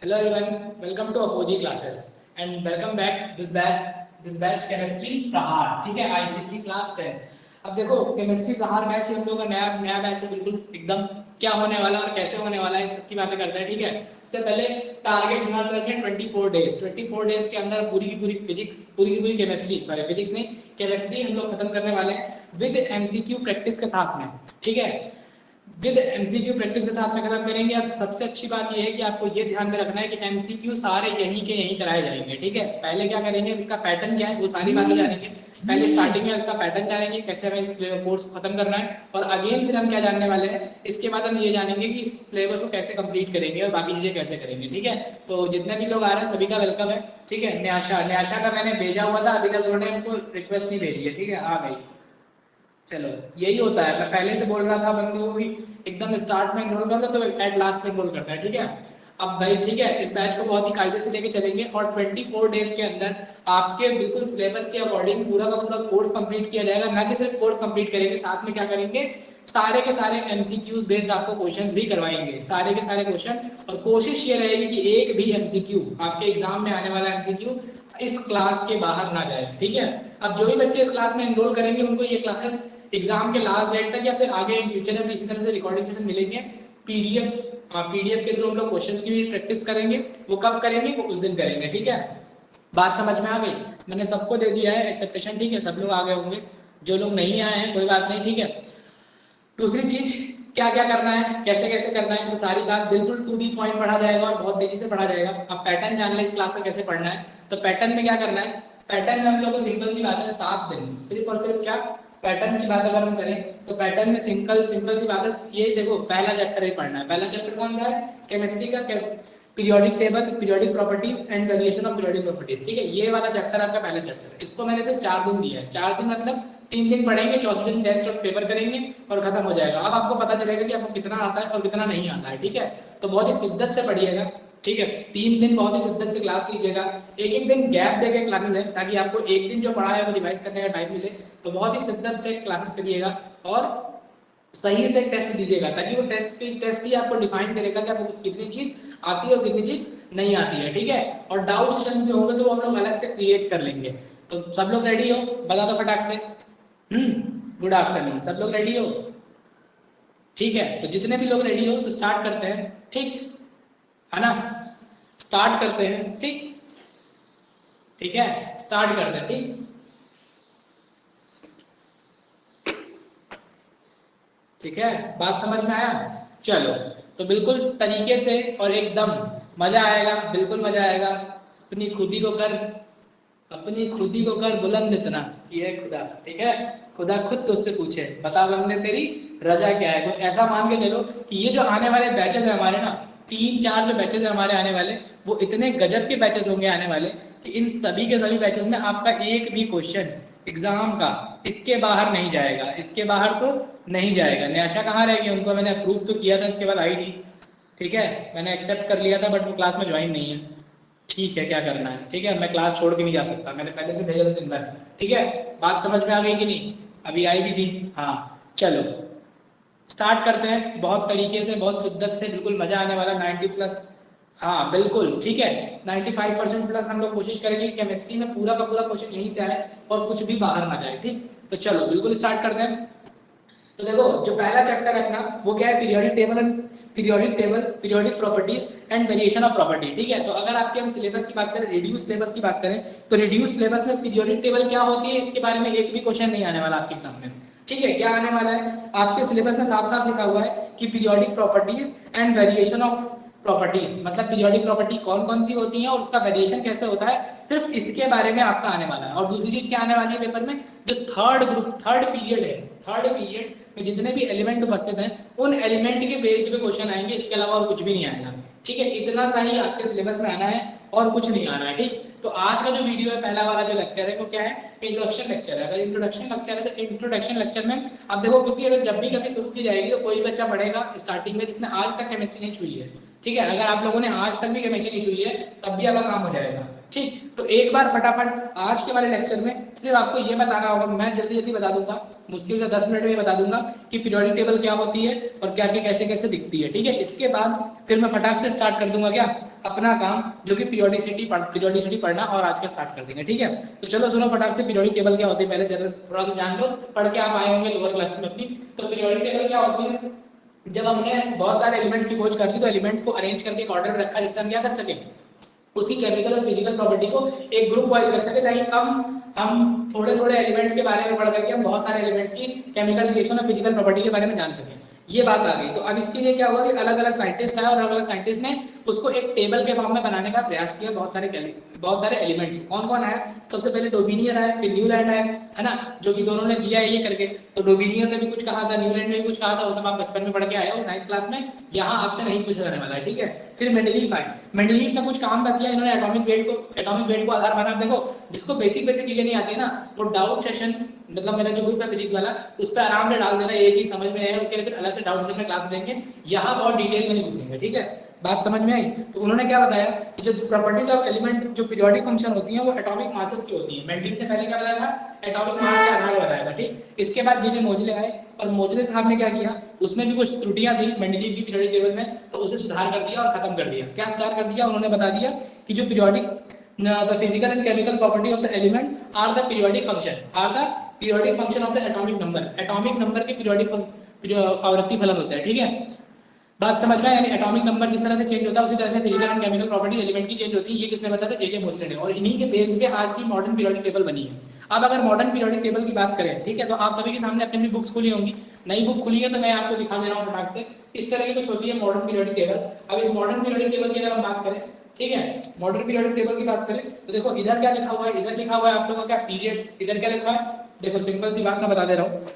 Hello everyone, welcome to Apogee classes and welcome back this batch chemistry प्रहार। ठीक है, ICC class 10। अब देखो केमिस्ट्री प्रहार बैच हम लोग का नया नया बैच है, बिल्कुल एकदम क्या होने वाला और कैसे होने वाला है इस सब की बातें करते हैं। ठीक है, उससे पहले टारगेट ध्यान रखें 24 डेज के अंदर पूरी की पूरी फिजिक्स, पूरी की पूरी केमिस्ट्री, सॉरी फिजिक्स नहीं, केमिस्ट्री हम लोग खत्म करने वाले हैं विद एमसीक्यू प्रैक्टिस के साथ में। ठीक है, विद एमसीक्यू प्रैक्टिस के साथ में खत्म करेंगे। अब सबसे अच्छी बात यह है कि आपको ये ध्यान में रखना है कि एमसीक्यू सारे यहीं के यहीं कराए जाएंगे। ठीक है, पहले क्या करेंगे, इसका पैटर्न क्या है वो सारी बातें जानेंगे। पहले स्टार्टिंग में इसका पैटर्न जानेंगे, कैसे हमें इस कोर्स को खत्म करना है, और अगेन फिर हम क्या जानने वाले हैं, इसके बाद हम ये जानेंगे कि इस सिलेबस को कैसे कंप्लीट करेंगे और बाकी चीजें कैसे करेंगे। ठीक है, तो जितने भी लोग आ रहे हैं सभी का वेलकम है। ठीक है, न्याशा का मैंने भेजा हुआ था, अभी तक उन्होंने हमको रिक्वेस्ट नहीं भेजी है। ठीक है, आ गई। चलो, यही होता है, मैं पहले से बोल रहा था बंदों को भी एकदम स्टार्ट में इनरोल कर लो तो एट लास्ट में इनरोल करता है। ठीक है, अब भाई ठीक है, इस बैच को बहुत ही कायदे से लेके चलेंगे और 24 डेज के अंदर आपके बिल्कुल सिलेबस के अकॉर्डिंग पूरा का पूरा कोर्स कंप्लीट किया जाएगा। ना कि सिर्फ कोर्स कंप्लीट करेंगे, साथ में क्या करेंगे, सारे के सारे एमसीक्यूज बेस्ड आपको क्वेश्चंस भी करवाएंगे, सारे के सारे क्वेश्चन। और कोशिश ये रहेगी कि एक भी एमसीक्यू आपके एग्जाम में आने वाला एमसीक्यू इस क्लास के बाहर ना जाए। ठीक है, अब जो भी बच्चे इस क्लास में एनरोल करेंगे उनको ये क्लासेस एग्जाम के लास्ट डेट तक या फिर आगे इन फ्यूचर में इसी तरह से रिकॉर्डिंग सेशन मिलेंगे। पीडीएफ के थ्रू हम लोग क्वेश्चंस की भी प्रैक्टिस करेंगे। वो कब करेंगे, वो उस दिन करेंगे। ठीक है, बात समझ में आ गई? मैंने सबको दे दिया है एक्सेप्टेशन। ठीक है, सब लोग आ गए होंगे, जो लोग नहीं आए हैं कोई बात नहीं। ठीक है, दूसरी चीज क्या क्या करना है, कैसे कैसे करना है, तो सारी बात बिल्कुल टू दी पॉइंट पढ़ा जाएगा और बहुत तेजी से पढ़ा जाएगा। अब पैटर्न जान ले इस क्लास का कैसे पढ़ना है। तो पैटर्न में क्या करना है, पैटर्न में हम लोग को सिंपल सी बात है, 7 दिन सिर्फ और सिर्फ क्या, पैटर्न की बात अगर हम करें तो पैटर्न में सिंपल सिंपल सी बात है, ये देखो पहला चैप्टर ही पढ़ना है। पहला चैप्टर कौन सा है, केमिस्ट्री का periodic table, periodic properties and variation of periodic properties. ठीक है, ये वाला चैप्टर आपका पहला चैप्टर है। इसको मैंने सिर्फ 4 दिन दिया है। 4 दिन मतलब 3 दिन पढ़ेंगे, चौथे दिन टेस्ट और पेपर करेंगे और खत्म हो जाएगा। अब आपको पता चलेगा कि आपको कितना आता है और कितना नहीं आता है। ठीक है, तो बहुत ही शिद्दत से पढ़िएगा। ठीक है, 3 दिन बहुत ही शिद्दत से क्लास लीजिएगा। एक एक दिन गैप देके क्लासेस है ताकि आपको एक दिन जो पढ़ा है वो रिवाइज करने का टाइम मिले। तो बहुत ही शिद्दत से क्लासेस करिएगा और सही से टेस्ट दीजिएगा, ताकि वो टेस्ट ही आपको डिफाइन करेगा कि आपको कितनी चीज आती है और कितनी चीज नहीं आती है। ठीक है, और डाउट सेशंस भी होंगे तो वो हम लोग अलग से क्रिएट कर लेंगे। तो सब लोग रेडी हो, बता दो फटाक से। गुड आफ्टरनून, सब लोग रेडी हो? ठीक है, तो जितने भी लोग रेडी हो तो स्टार्ट करते हैं। ठीक है ना, स्टार्ट करते हैं। ठीक, ठीक है, स्टार्ट करते हैं। ठीक, ठीक है, बात समझ में आया? चलो, तो बिल्कुल तरीके से और एकदम मजा आएगा, बिल्कुल मजा आएगा। अपनी खुदी को कर, अपनी खुदी को कर बुलंद इतना कि है खुदा। ठीक है, खुदा खुद तुझसे पूछे बता बंदे तेरी रजा क्या है। तो ऐसा मान के चलो कि ये जो आने वाले बैचेस है हमारे ना, 3-4 जो बैचेस है हमारे आने वाले, वो इतने गजब के बैचेस होंगे आने वाले कि इन सभी के सभी बैचेस में आपका एक भी क्वेश्चन एग्जाम का इसके बाहर नहीं जाएगा, इसके बाहर तो नहीं जाएगा। न्याशा कहाँ रह गई, उनको मैंने अप्रूव तो किया था, इसके बाद आई थी। ठीक है, मैंने एक्सेप्ट कर लिया था बट वो क्लास में ज्वाइन नहीं है। ठीक है, क्या करना है। ठीक है, मैं क्लास छोड़ के नहीं जा सकता, मैंने पहले से भेजा था दिन भर। ठीक है, बात समझ में आ गई कि नहीं? अभी आई भी थी। हाँ, चलो स्टार्ट करते हैं बहुत तरीके से, बहुत शिद्दत से, बिल्कुल मजा आने वाला। 90 प्लस, हाँ बिल्कुल ठीक है, 95% प्लस हम लोग कोशिश करेंगे केमिस्ट्री में पूरा का पूरा क्वेश्चन यहीं से आए और कुछ भी बाहर ना जाए। ठीक, तो चलो बिल्कुल स्टार्ट करते हैं। तो देखो, जो पहला चैप्टर है अपना वो क्या है, periodic properties and variation of property. ठीक है, तो अगर आपके हम सिलेबस की बात करें, रिड्यूस सिलेबस की बात करें, तो रिड्यूस सिलेबस में पीरियोडिक टेबल क्या होती है इसके बारे में एक भी क्वेश्चन नहीं आने वाला आपके एग्जाम में। ठीक है, क्या आने वाला है आपके सिलेबस में, साफ साफ लिखा हुआ है कि periodic properties and variation of properties, मतलब पीरियोडिक प्रॉपर्टी कौन कौन सी होती है और उसका वेरिएशन कैसे होता है, सिर्फ इसके बारे में आपका आने वाला है। और दूसरी चीज क्या आने वाली है पेपर में, जो थर्ड पीरियड है, थर्ड पीरियड में जितने भी एलिमेंट उपस्थित हैं उन एलिमेंट के बेस्ड पे क्वेश्चन आएंगे, इसके अलावा और कुछ भी नहीं आएगा। ठीक है, इतना सा ही आपके सिलेबस में आना है और कुछ नहीं आना है। ठीक, तो आज का जो वीडियो है, पहला वाला जो लेक्चर है वो क्या है, इंट्रोडक्शन लेक्चर है। अगर इंट्रोडक्शन लेक्चर है तो इंट्रोडक्शन लेक्चर में अब देखो, क्योंकि अगर जब भी कभी शुरू की जाएगी तो कोई बच्चा पढ़ेगा स्टार्टिंग में जिसने आज तक केमिस्ट्री नहीं छुई है। ठीक है, अगर आप लोगों ने आज तक भी केमिस्ट्री नहीं छुई है तब भी आपका काम हो जाएगा। ठीक, तो एक बार फटाफट आज के वाले लेक्चर में सिर्फ आपको ये बताना होगा, मैं जल्दी जल्दी बता दूंगा, मुश्किल से 10 मिनट में बता दूंगा कि पीरियोडिक टेबल क्या होती है और क्या क्या कैसे कैसे दिखती है। ठीक है, इसके बाद फिर मैं फटाक से स्टार्ट कर दूंगा क्या, अपना काम जो कि पीरियोडिसिटी पढ़ना और आज का स्टार्ट कर देंगे, ठीक है। तो चलो सुनो फटाक से पीरियोडिक टेबल क्या होती है, पहले जरा थोड़ा सा जान लो, पढ़ के आप आए होंगे लोअर क्लास में अपनी। तो पीरियोडिक टेबल क्या होती है, जब हमने बहुत सारे एलिमेंट्स की खोज कर ली तो एलिमेंट्स को अरेंज करके एक ऑर्डर में रखा जिससे हम क्या कर सके, उसकी केमिकल और फिजिकल प्रॉपर्टी को एक ग्रुप वाइज रख सके, ताकि हम थोड़े थोड़े एलिमेंट्स के बारे में पढ़ करके हम बहुत सारे एलिमेंट्स की केमिकल रिएक्शन और फिजिकल प्रॉपर्टी के बारे में जान सकें। ये बात आ गई। तो अब इसके लिए क्या हुआ कि अलग अलग साइंटिस्ट आए और अलग अलग साइंटिस्ट ने उसको एक टेबल के फॉर्म में बनाने का प्रयास किया, बहुत सारे एलिमेंट्स। कौन कौन आया, सबसे पहले डोबिनियर आया, फिर न्यूलैंड आया, है ना, जो कि दोनों ने दिया है ये करके। तो डोबिनियर ने भी कुछ कहा था, न्यूलैंड ने भी कुछ कहा था, वो सब आप बचपन में पढ़ के आए हो 9th क्लास में, यहाँ आपसे नहीं पूछा जाने वाला है, ठीक है। फिर मेंडलीफ आए, मेंडलीफ ने कुछ काम कर दिया, इन्होंने एटॉमिक वेट को आधार बना। देखो जिसको बेसिक चीजें नहीं आती है ना, वो डाउट सेशन, मतलब मेरा जो ग्रुप है फिजिक्स वाला, उस पर आराम से डाल देना, ये चीज समझ में आए उसके लिए फिर अलग से डाउट सेशन में क्लास देंगे, यहाँ बहुत डिटेल में नहीं घुसेंगे, ठीक है। बात समझ में आई। तो उन्होंने क्या बताया कि जो प्रॉपर्टीज ऑफ एलिमेंट, जो पीरियोडिक फंक्शन होती हैं वो एटॉमिक मासेस की होती है। मेंडलीफ ने पहले क्या बताया था, एटॉमिक मास के आधार पर बताया था, ठीक। इसके बाद जे मोजले आए और मोजले साहब ने क्या किया, उसमें भी कुछ त्रुटियां थी मेंडलीफ की पीरियोडिक टेबल में, तो उसे सुधार कर दिया और खत्म कर दिया। क्या सुधार कर दिया, उन्होंने बता दिया कि जो periodic the physical and chemical property of the element are the periodic function of the atomic number। Atomic number के पीरियोडिक आवर्ती फलन होता है, ठीक है। बात समझ में, यानी एटॉमिक नंबर जिस तरह से चेंज होता है उसी तरह से physical and chemical property element की चेंज होती है। ये किसने बताया था, जे मोजले ने, और इन्हीं के बेस पे आज की मॉडर्न पीरियोडिक टेबल बनी है। अब अगर मॉडर्न पीरियोडिक टेबल की बात करें, ठीक है, तो आप सभी के सामने अपनी अपनी बुक्स खुली होंगी, नई बुक खुली है तो मैं आपको दिखा दे रहा हूँ फटाक से। इस तरह की कुछ होती है मॉडर्न पीरियोडिक टेबल। अब इस मॉडर्न पीरियोडिक टेबल की अगर हम बात करें, ठीक है, मॉडर्न पीरियोडिक टेबल की बात करें तो देखो इधर क्या लिखा हुआ है, इधर लिखा हुआ है आप लोगों का पीरियड्स, इधर क्या लिखा है, देखो सिंपल सी बात मैं बता दे रहा हूँ,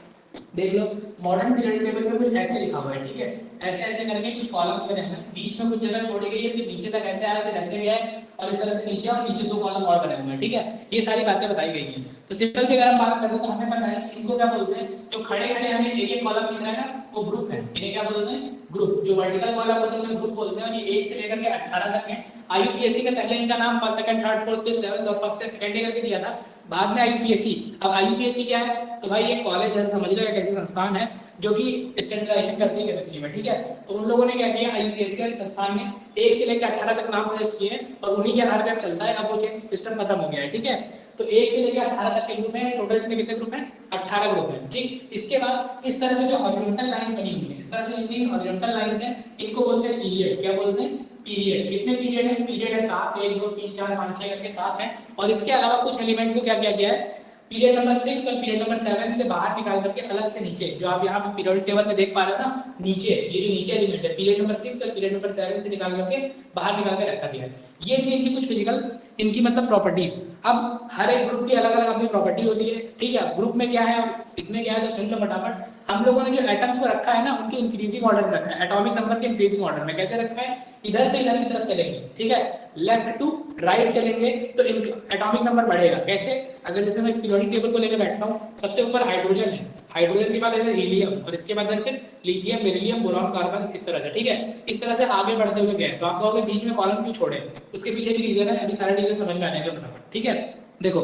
देख लो। मॉडर्न पीरियोडिक टेबल में कुछ ऐसे लिखा हुआ है, ठीक है, ऐसे ऐसे करके कुछ कॉलम्स बने हैं, बीच में कुछ जगह छोड़ी गई है, फिर नीचे तक ऐसे आया, फिर ऐसे गया है, और इस तरह से नीचे और नीचे 2 कॉलम और बने हुए हैं, ठीक है। ये सारी बातें बताई गई हैं। तो सिंपल से अगर हम बात करें तो हमें पता है कि इनको क्या बोलते हैं, जो खड़े खड़े हमें एक एक कॉलम दिख रहा है ना, वो ग्रुप है। इन्हें क्या बोलते हैं, ग्रुप। जो वर्टिकल कॉलम होते हैं उन्हें ग्रुप बोलते हैं, और ये 1 से लेकर के 18 तक है। आईयूपीएससी ने पहले इनका नाम first second third fourth fifth seventh और फर्स्ट सेकंड करके दिया था, बाद में आईयूपीएससी। अब आईयूपीएससी क्या है, तो भाई एक कॉलेज है, समझ लो एक ऐसी संस्थान है जो कि स्टैंडर्डाइजेशन करती है केमिस्ट्री में, ठीक है। तो उन लोगों ने क्या किया, आईयूपीएससी वाली संस्थान ने 1 से लेकर 18 तक नाम सजेस्ट किए और उन्हीं के आधार पर चलता है। अब वो चेंज सिस्टम खत्म हो गया है, ठीक है। तो 1 से लेकर 18 तक के ग्रुप में टोटल इसमें कितने ग्रुप हैं, 18 ग्रुप हैं, ठीक। इसके बाद इस तरह की जो हॉरिजॉन्टल लाइंस बनी हुई है, इस तरह की जितनी हॉरिजॉन्टल लाइंस हैं, इनको बोलते हैं पीरियड। क्या बोलते हैं, पीरियड। कितने पीरियड है, पीरियड है 7, 1 2 3 4 5 6 करके 7 है। और इसके अलावा कुछ एलिमेंट्स को क्या किया गया है, पीरियड नंबर 6 और पीरियड नंबर 7 से बाहर निकाल करके अलग से नीचे, जो आप यहाँ पे पीरियोडिक टेबल में देख पा रहे हो ना, नीचे ये जो नीचे एलिमेंट है पीरियड नंबर 6 और पीरियड नंबर 7 से निकाल करके बाहर निकाल के रखा गया है। ये थी इनकी कुछ फिजिकल, इनकी मतलब प्रॉपर्टीज। अब हर एक ग्रुप की अलग अलग अपनी प्रॉपर्टी होती है, ठीक है। ग्रुप में क्या है और इसमें क्या है, तो सुन लो फटाफट। हम लोगों ने जो एटम्स को रखा है ना, उनके इंक्रीजिंग ऑर्डर में रखा है, एटॉमिक नंबर के इंक्रीजिंग ऑर्डर में। कैसे रखा है, इधर से इधर की तरफ चलेंगे, ठीक है, लेफ्ट टू राइट चलेंगे तो एटॉमिक नंबर बढ़ेगा। कैसे, अगर जैसे मैं इस पीरियोडिक टेबल को लेकर बैठता हूँ, सबसे ऊपर हाइड्रोजन है, हाइड्रोजन के बाद इधर हीलियम, और इसके बाद फिर लिथियम, बेरिलियम, बोरॉन, कार्बन, इस तरह से, ठीक है। इस तरह से आगे बढ़ते हुए गए। तो आप कहोगे बीच में कॉलम क्यों छोड़े, उसके पीछे भी रीजन है, अभी सारे रीजन समझ में आने का, ठीक है। देखो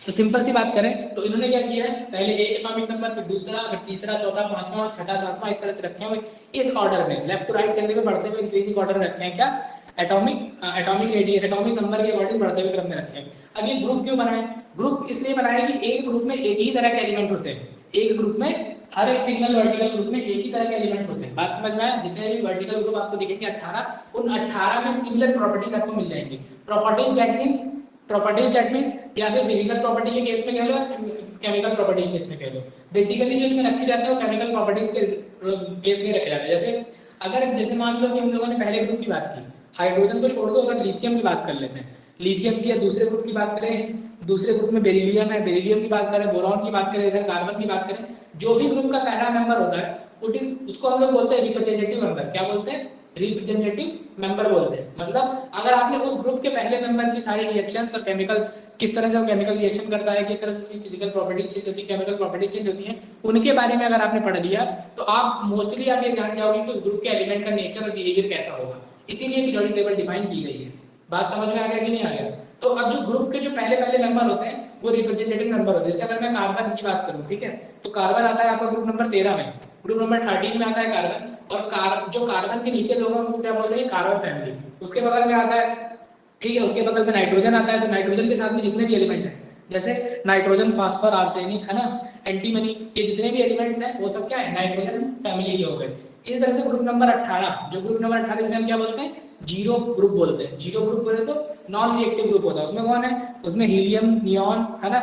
तो सिंपल सी बात करें तो इन्होंने क्या किया है, पहले एक एटॉमिक नंबर, फिर दूसरा, फिर तीसरा, चौथा, पांचवा, छठा, सातवां, इस तरह से रखे हुए इस ऑर्डर में, लेफ्ट टू राइट चलते हुए बढ़ते हुए इंक्रीजिंग ऑर्डर में रखे हैं। क्या, एटॉमिक रेडियस, एटॉमिक नंबर के अकॉर्डिंग बढ़ते हुए क्रम में रखे हैं। अब ये ग्रुप क्यों बनाए, ग्रुप इसलिए बनाए कि एक ग्रुप में एक ही तरह के एलिमेंट होते हैं, एक ग्रुप में हर एक सिंगल वर्टिकल ग्रुप में एक ही तरह के एलिमेंट होते हैं। बात समझ में आया, जितने भी वर्टिकल ग्रुप आपको दिखेंगे 18, उन 18 में सिमिलर प्रॉपर्टीज आपको मिल जाएंगी। प्रॉपर्टीज दैट मींस या फिर फिजिकल प्रॉपर्टी के केस में कह लो, केमिकल प्रॉपर्टी के केस में कह लो। बेसिकली जो इसमें रखे जाते हैं वो केमिकल प्रॉपर्टीज के केस में रखे जाते हैं। जैसे मान लो कि हम लोगों ने पहले ग्रुप की बात की, हाइड्रोजन को छोड़ दो, अगर लिथियम की बात कर लेते हैं, लिथियम की, या दूसरे ग्रुप की बात करें, दूसरे ग्रुप में बेरिलियम है, बेरिलियम की बात करें, बोरॉन की बात करें, इधर कार्बन की बात करें, जो भी ग्रुप का पहला मेंबर होता है उसको हम लोग बोलते हैं रिप्रेजेंटेटिव मेंबर। क्या बोलते हैं, रिप्रेजेंटेटिव मेंबर बोलते हैं। मतलब अगर आपने उस ग्रुप के पहले मेंबर की सारी रिएक्शंस और केमिकल, किस तरह से वो केमिकल रिएक्शन करता है, किस तरह से उसकी फिजिकल प्रॉपर्टीज चेंज होती है, केमिकल प्रॉपर्टीज चेंज होती हैं, उनके बारे में अगर आपने पढ़ लिया तो आप मोस्टली आप ये जान जाओगे कि उस ग्रुप के एलिमेंट का नेचर और बिहेवियर कैसा होगा। इसीलिए पीरियोडिक टेबल डिफाइन की गई है। बात समझ में आ गया कि नहीं आ गया। तो अब जो ग्रुप के जो पहले पहले मेंबर होते हैं वो रिप्रेजेंटेटिव नंबर होते हैं। जैसे अगर मैं कार्बन की बात करूं, ठीक है, तो कार्बन आता है आपका ग्रुप नंबर 13 में, ग्रुप नंबर 13 में आता है कार्बन, और जो कार्बन के नीचे लोग हैं उनको क्या बोलते हैं, कार्बन फैमिली। उसके बगल में आता है, ठीक है, उसके बगल में नाइट्रोजन आता है, तो नाइट्रोजन के साथ में जितने भी एलिमेंट हैं, जैसे नाइट्रोजन, फास्फोर, आर्सेनिक, है ना, एंटीमनी, ये जितने भी एलिमेंट्स हैं वो सब क्या है, नाइट्रोजन फैमिली के हो गए। इसी तरह से ग्रुप नंबर 18, जो ग्रुप नंबर 18 जिसे हम क्या बोलते हैं, जीरो ग्रुप बोलते हैं। जीरो ग्रुप बोले तो नॉन रिएक्टिव ग्रुप होता है। उसमें कौन है, उसमें हीलियम, नियॉन, है ना,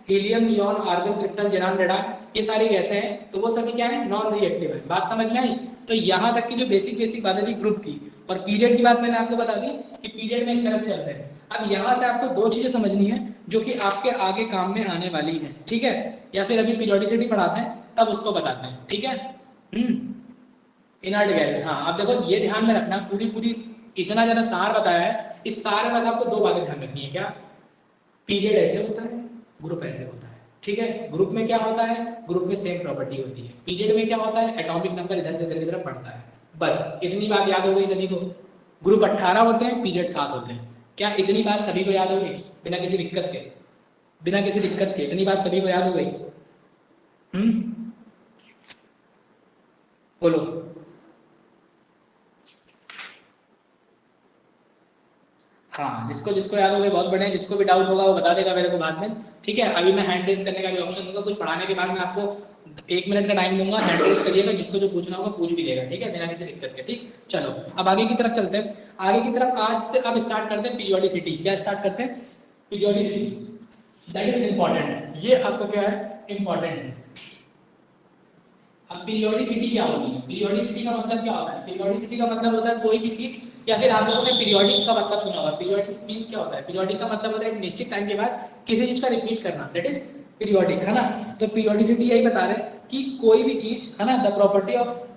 हीलियम, नियॉन, आर्गन, क्रिप्टन, जेरान, रेडान, ये सारी गैसें हैं, तो वो सभी क्या है, नॉन रिएक्टिव है। बात समझ में आई? तो यहाँ तक की जो बेसिक बेसिक बातें थी ग्रुप की, और पीरियड की बात मैंने आपको बता दी कि पीरियड में इस तरह से चलते हैं। अब यहाँ से आपको दो चीजें समझनी है जो कि आपके आगे काम में आने वाली है, ठीक है, या फिर अभी पीरियोडिसिटी पढ़ाते हैं तब उसको बताते हैं, ठीक है। इनर्ट गैस, हाँ, अब देखो ये ध्यान में रखना, पूरी पूरी इतना ज्यादा सार बताया है, इस सार में आपको दो बातें ध्यान रखनी है। क्या? पीरियड ऐसे होता है, ग्रुप ऐसे होता है, ठीक है। ग्रुप में क्या होता है, ग्रुप में सेम प्रॉपर्टी होती है। पीरियड में क्या होता है, एटॉमिक नंबर इधर से इधर की तरफ बढ़ता है। बस इतनी बात याद हो गई सभी को। ग्रुप 18 होते हैं, पीरियड 7 होते हैं। क्या इतनी बात सभी को याद हो गई, बिना किसी दिक्कत के? बिना किसी दिक्कत के इतनी बात सभी को याद हो गई? बोलो। हाँ, जिसको जिसको याद हो गई बहुत बढ़िया, जिसको भी डाउट होगा वो बता देगा मेरे को बाद में, ठीक है। अभी मैं हैंड रेस करने का भी ऑप्शन दूंगा, कुछ पढ़ाने के बाद मैं आपको 1 मिनट का टाइम दूंगा, हैंड रेस करिएगा, जिसको जो पूछना होगा पूछ भी लेगा, ठीक है, बिना किसी दिक्कत के। ठीक, चलो अब आगे की तरफ चलते हैं। आगे की तरफ आज से अब स्टार्ट करते हैं पीरियोडिसिटी। क्या स्टार्ट करते हैं? Periodicity, that is important. ये आपको क्या है, इंपॉर्टेंट है। अब पीरियोडिसिटी क्या होती है? पीरियोडिसिटी का मतलब क्या होता है? पीरियोडिसिटी का मतलब होता है कोई भी चीज, या फिर आप लोगों ने पीरियोडिक का मतलब सुना होगा। पीरियोडिक मींस क्या होता है? पीरियोडिक का मतलब होता है एक निश्चित टाइम के बाद किसी चीज का रिपीट करना, दैट इज पीरियोडिक, है ना। तो पीरियोडिसिटी यही बता रहे हैं कि कोई भी चीज, है ना, the property of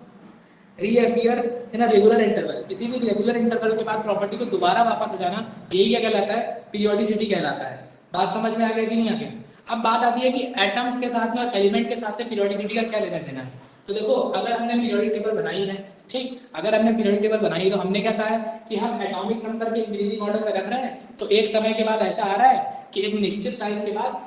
reappear in a regular interval, किसी भी रेगुलर इंटरवल के बाद प्रॉपर्टी को दोबारा वापस आ जाना, यही क्या कहलाता है? पीरियोडिसिटी कहलाता है। बात समझ में आ गया कि नहीं आ गया? अब बात आती है कि एटम्स के साथ में और एलिमेंट के साथ में पीरियोडिसिटी का क्या लेना देना है। तो देखो, अगर हमने पीरियोडिक टेबल बनाई है, ठीक, अगर हमने पीरियोडिक टेबल बनाई है तो हमने क्या कहा है कि हम एटॉमिक नंबर के इंक्रीजिंग ऑर्डर में रख रहे हैं। तो एक समय के बाद ऐसा आ रहा है कि एक निश्चित टाइम के बाद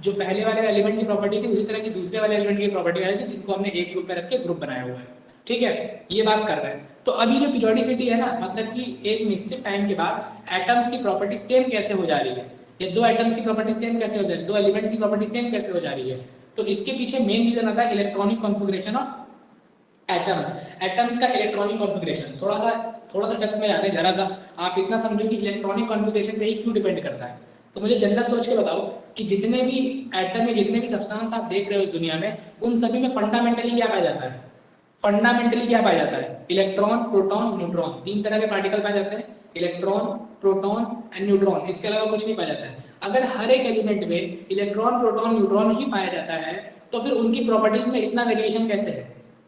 जो पहले वाले एलिमेंट की प्रॉपर्टी थी उसी तरह की दूसरे वाले एलिमेंट की प्रॉपर्टी आई थी, जिनको हमने एक ग्रुप में रख के ग्रुप बनाया हुआ है, ठीक है। ये बात कर रहे हैं। तो अभी जो पीरियोडिसिटी है ना, मतलब कि एक निश्चित टाइम के बाद एटम्स की प्रॉपर्टी सेम कैसे हो जा रही है, या दो एटम्स की प्रॉपर्टी सेम कैसे हो जा रही है, दो एलिमेंट्स की प्रॉपर्टी सेम कैसे हो जा रही है। तो इसके पीछे मेन रीजन आता है electronic configuration of atoms. Atoms का इलेक्ट्रॉनिक कॉन्फ़िगरेशन थोड़ा सा टच में जाते हैं जरा सा। आप इतना समझो कि इलेक्ट्रॉनिक कॉन्फ़िगरेशन पे ही क्यों डिपेंड करता है। तो मुझे जनरल सोच के बताओ कि जितने भी एटम में जितने भी सब्सटेंस आप देख रहे हो इस दुनिया में, उन सभी में फंडामेंटली क्या पाया जाता है? फंडामेंटली क्या पाया जाता है? इलेक्ट्रॉन, प्रोटॉन, न्यूट्रॉन, तीन तरह के पार्टिकल पाए जाते हैं, इलेक्ट्रॉन, प्रोटॉन एंड न्यूट्रॉन, इसके अलावा कुछ नहीं पाया जाता है। अगर हर एक एलिमेंट में इलेक्ट्रॉन, प्रोटॉन, न्यूट्रॉन ही पाया जाता है, तो फिर उनकी प्रॉपर्टीज में इतना वेरिएशन कैसे है?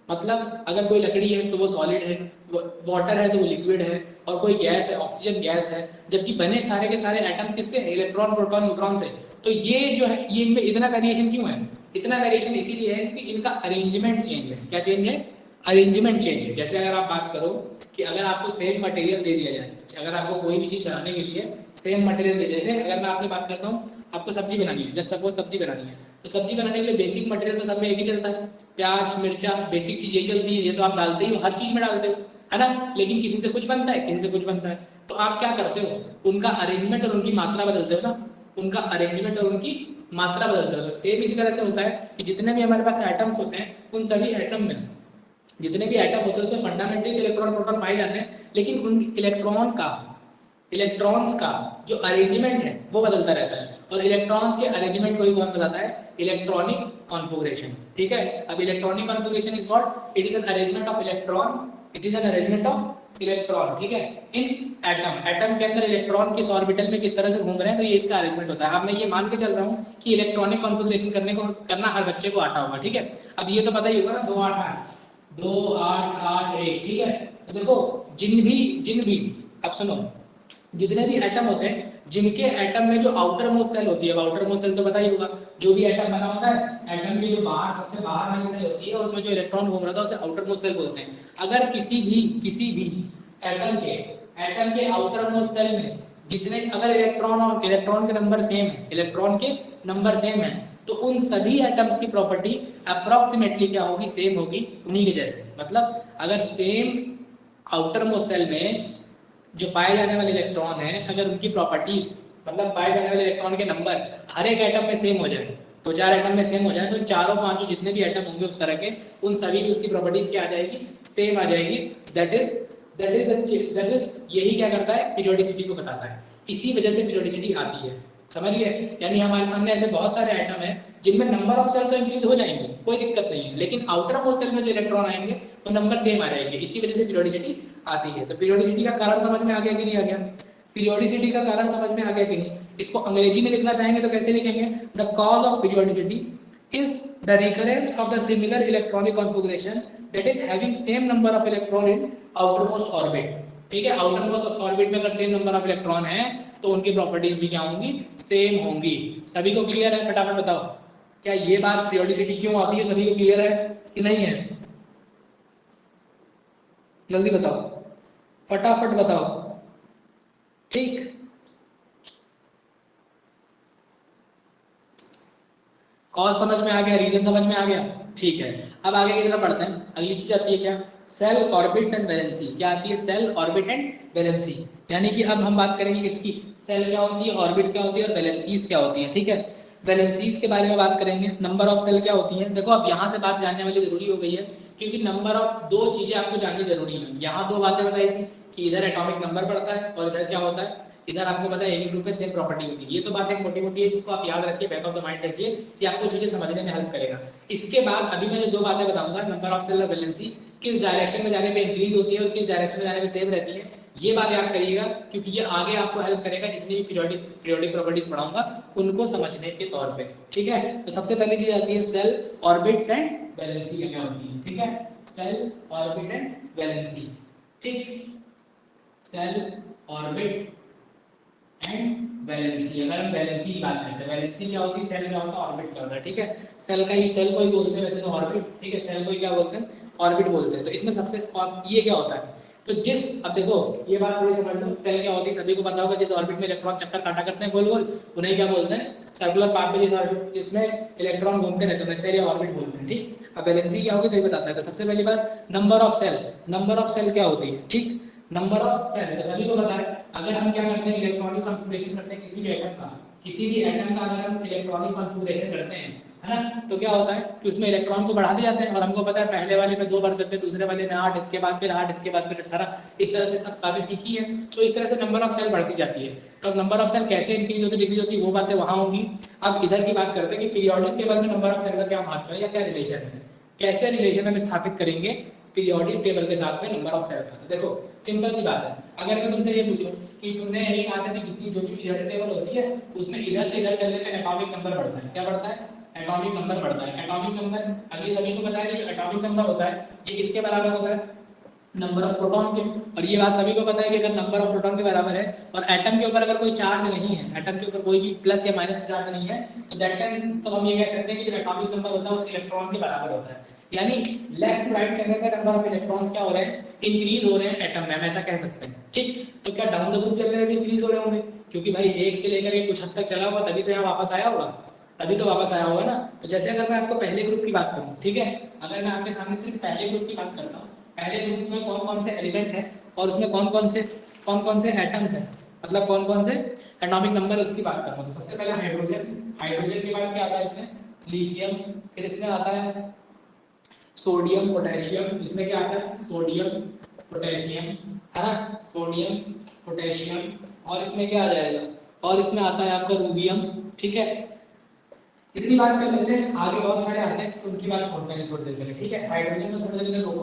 मतलब अगर कोई लकड़ी है तो वो सॉलिड है, वाटर है तो वो लिक्विड है, और कोई गैस है, ऑक्सीजन गैस है, जबकि बने सारे के सारे एटम्स किससे? इलेक्ट्रॉन, प्रोटॉन, न्यूट्रॉन से। तो ये जो है, ये इनमें इतना वेरिएशन क्यों है? इतना वेरिएशन इसीलिए है कि इनका अरेंजमेंट चेंज है। क्या चेंज है? अरेंजमेंट चेंज है। जैसे अगर आप बात करो कि अगर आपको सेम मटेरियल दे दिया जाए, अगर आपको कोई भी चीज बनाने के लिए सेम मटेरियल दे दिया जाए, अगर मैं आपसे बात करता हूँ आपको सब्जी बनानी है, जैसे सपोज सब्जी बनानी है, तो सब्जी बनाने के लिए बेसिक मटेरियल तो सब में एक ही चलता है, प्याज, मिर्चा, बेसिक चीज यही चलती है, ये तो आप डालते ही हो, हर चीज में डालते हो, है ना। लेकिन किसी से कुछ बनता है, किसी से कुछ बनता है, तो आप क्या करते हो? उनका अरेंजमेंट और उनकी मात्रा बदलते हो ना, उनका अरेंजमेंट और उनकी मात्रा बदलते हो। सेम इसी तरह से होता है कि जितने भी हमारे पास एटम्स होते हैं, उन सभी एटम में जितने भी एटम होते हैं उसमें फंडामेंटली तो इलेक्ट्रॉन, प्रोटॉन पाए जाते हैं, लेकिन उन इलेक्ट्रॉन्स का जो अरेंजमेंट है वो बदलता रहता है। और इलेक्ट्रॉन्स के अरेंजमेंट को ही कौन बताता है? इलेक्ट्रॉनिक कॉन्फ़िगरेशन, ठीक है। अब electronic configuration is what? It is an arrangement of electron, it is an arrangement of electron, ठीक है, इन एटम। एटम के अंदर इलेक्ट्रॉन किस ऑर्बिटल में किस तरह से घूम रहे हैं, तो ये इसका अरेंजमेंट होता है। अब मैं ये मान के चल रहा हूँ कि इलेक्ट्रॉनिक कॉन्फ़िगरेशन करना हर बच्चे को आता होगा, ठीक है। अब ये तो पता ही होगा ना, 2 8 8 2 8 8 1, ठीक है। तो देखो, जिन भी अब सुनो, जितने भी एटम होते हैं, जिनके एटम में जो आउटर मोस्ट सेल होती है, आउटर मोस्ट सेल तो पता ही होगा, जो भी एटम बना होता है, एटम की जो बाहर सबसे बाहर वाली सेल होती है और उसमें जो इलेक्ट्रॉन घूम रहा था उसे आउटर मोस्ट सेल बोलते हैं। अगर किसी भी एटम के आउटर मोस्ट सेल में जितने अगर इलेक्ट्रॉन के नंबर सेम है, इलेक्ट्रॉन के नंबर सेम है, तो उन सभी एटम्स की प्रॉपर्टी अप्रोक्सीमेटली क्या होगी, सेम होगी उन्हीं के जैसे। मतलब अगर सेम आउटर मोस्ट सेल में जो पाए जाने वाले इलेक्ट्रॉन है, अगर उनकी प्रॉपर्टीज मतलब पाए जाने वाले इलेक्ट्रॉन के नंबर हर एक एटम में सेम हो जाए, तो 4 एटम में सेम हो जाए, तो चारों पांचों जितने भी एटम होंगे उस तरह के, उन सभी की उसकी प्रॉपर्टीज क्या आ जाएगी, सेम आ जाएगी। दैट इज यही क्या करता है, पीरियोडिसिटी को बताता है। इसी वजह से पीरियोडिसिटी आती है, समझ गए। यानी हमारे सामने ऐसे बहुत सारे एटम हैं जिनमें नंबर ऑफ सेल तो इंक्रीज हो जाएंगे, कोई दिक्कत नहीं है, लेकिन आउटर मोस्ट सेल में जो इलेक्ट्रॉन आएंगे वो नंबर सेम आ जाएंगे, इसी वजह से पीरियोडिसिटी आती है। तो पीरियोडिसिटी का कारण समझ में आ गया कि नहीं आ गया? पीरियोडिसिटी का कारण समझ में आ गया कि नहीं? इसको अंग्रेजी में लिखना चाहेंगे तो कैसे लिखेंगे? The cause of periodicity is the recurrence of the similar electronic configuration that is having same number of electron in outermost orbit। ठीक है, outermost orbit में अगर सेम नंबर ऑफ इलेक्ट्रॉन है तो उनकी प्रॉपर्टीज भी क्या होंगी, सेम होंगी। सभी को क्लियर है? फटाफट बताओ, क्या ये बात पीरियोडिसिटी क्यों आती है सभी को क्लियर है कि नहीं है? जल्दी बताओ, फटाफट बताओ। ठीक, कॉज समझ में आ गया, रीजन समझ में आ गया, ठीक है। अब आगे की तरफ बढ़ते हैं। अगली चीज आती है क्या, सेल ऑर्बिट्स एंड वैलेंसी। क्या आती है? Shell orbit and valency. यानी कि अब हम बात करेंगे किसकी, सेल क्या होती है, ऑर्बिट क्या होती है और वैलेंसीज क्या होती है। ठीक है, वैलेंसीज के बारे में बात करेंगे। नंबर ऑफ सेल क्या होती है, देखो अब यहाँ से बात जानने वाली जरूरी हो गई है, क्योंकि नंबर ऑफ दो चीजें आपको जाननी जरूरी है। यहाँ दो बातें बताई थी कि इधर एटॉमिक नंबर पड़ता है और इधर क्या होता है, इधर आपको पता है एक ग्रुप में सेम प्रॉपर्टी होती है। ये तो बात एक मोटी मोटी है, जिसको आप याद रखिए, बैक ऑफ द माइंड रखिए, ये आपको चीजें समझने में हेल्प करेगा। इसके बाद अभी मैं जो दो बातें बताऊंगा, नंबर ऑफ सेल और वैलेंसी किस डायरेक्शन में जाने पे इंक्रीज होती है और किस डायरेक्शन में जाने पे सेम रहती है, ये बात याद करिएगा, क्योंकि ये आगे आपको हेल्प करेगा जितनी भी पीरियोडिक प्रॉपर्टीज पढ़ाऊंगा उनको समझने के तौर पे। ठीक है, तो सबसे पहली चीज आती है सेल ऑर्बिट्स एंड वैलेंसी क्या होती है। ठीक है, सेल ऑर्बिट एंड वैलेंसी। ठीक, सेल ऑर्बिट एंड वैलेंसी। अगर हम वैलेंसी की बात करते हैं, वैलेंसी क्या होती है, सेल क्या होता है, ऑर्बिट क्या होता है। ठीक है, सेल का ही सेल को ही बोलते हैं वैसे तो ऑर्बिट। ठीक है, सेल को ही क्या बोलते हैं, ऑर्बिट बोलते हैं। तो इसमें सबसे और ये क्या होता है, तो जिस, अब देखो ये बात थोड़ी समझ लो, सेल क्या होती है सभी को पता होगा, जिस ऑर्बिट में इलेक्ट्रॉन चक्कर काटा करते हैं गोल गोल, उन्हें क्या बोलते हैं, सर्कुलर पाथ में जिस ऑर्बिट जिसमें इलेक्ट्रॉन घूमते रहते हैं सेल या ऑर्बिट बोलते हैं। ठीक, अब वैलेंसी क्या होगी तो ये बताता है। तो सबसे पहली बात, number of shell. Number of shell क्या होती है, ठीक, नंबर ऑफ सेल तो सभी को पता है। अगर हम क्या करते हैं, इलेक्ट्रॉनिक कॉन्फ़िगरेशन करते हैं किसी भी एटम का, किसी भी एटम का अगर हम इलेक्ट्रॉनिक कॉन्फ़िगरेशन करते हैं, है ना, तो क्या होता है कि उसमें इलेक्ट्रॉन को बढ़ाते जाते हैं, और हमको पता है पहले वाले में 2 बढ़ सकते हैं, दूसरे वाले में 8, इसके बाद फिर 8, इसके बाद फिर 18, इस तरह से सब बातें सीखी है। तो इस तरह से नंबर ऑफ सेल बढ़ती जाती है। तो नंबर ऑफ सेल कैसे इंक्रीज होती डिक्रीज होती वो बातें वहां होंगी। अब इधर की बात करते हैं कि पीरियोडिक टेबल में नंबर ऑफ सेल का क्या महत्व है या क्या रिलेशन है, कैसे रिलेशन हम स्थापित करेंगे पीरियोडिक टेबल के साथ में नंबर ऑफ सेल का। तो देखो सिंपल सी बात है, अगर मैं तुमसे ये पूछूं कि तुमने यही कहा था कि जितनी जो भी पीरियोडिक टेबल होती है उसमें इधर से इधर चलने पे एटॉमिक नंबर बढ़ता है, क्या बढ़ता है, एटॉमिक नंबर बढ़ता है। एटॉमिक नंबर अभी सभी को पता है कि एटॉमिक नंबर होता है ये किसके बराबर होता है, नंबर ऑफ प्रोटॉन के। और ये बात सभी को पता है कि अगर नंबर ऑफ प्रोटॉन के बराबर है और एटम के ऊपर अगर कोई चार्ज नहीं है, एटम के ऊपर कोई भी प्लस या माइनस चार्ज नहीं है, तो दैट टाइम तो हम ये कह सकते हैं कि जो एटॉमिक नंबर होता है वो इलेक्ट्रॉन के बराबर होता है। यानी लेफ्ट टू राइट चलने पे नंबर ऑफ इलेक्ट्रॉन्स क्या हो रहे हैं, इंक्रीज हो रहे हैं एटम में, हम ऐसा कह सकते हैं। ठीक, तो क्या डाउन द ग्रुप चलने में भी इंक्रीज हो रहे होंगे, क्योंकि भाई एक से लेकर के कुछ हद तक चला हुआ तभी तो यहाँ वापस आया होगा, तभी तो वापस आया होगा ना। तो जैसे अगर मैं आपको पहले ग्रुप की बात करूँ, ठीक है, अगर मैं आपके सामने सिर्फ पहले ग्रुप की बात करता हूँ, पहले ग्रुप में कौन कौन से एलिमेंट है और उसमें कौन कौन से एटम्स हैं, मतलब कौन कौन से एटॉमिक नंबर है उसकी बात करता हूँ। सबसे पहले हाइड्रोजन, हाइड्रोजन के बाद क्या आता है इसमें, लिथियम, फिर इसमें आता है सोडियम पोटेशियम, इसमें क्या आता है सोडियम पोटेशियम, है ना, सोडियम पोटेशियम, और इसमें क्या आ जाएगा, और इसमें आता है आपका रूबियम। ठीक है, इतनी बात कर लेते हैं, आगे बहुत सारे आते हैं तो उनकी बात छोड़ते हैं थोड़ी देर के लिए। ठीक है, हाइड्रोजन को थोड़ी देर के लिए रोको,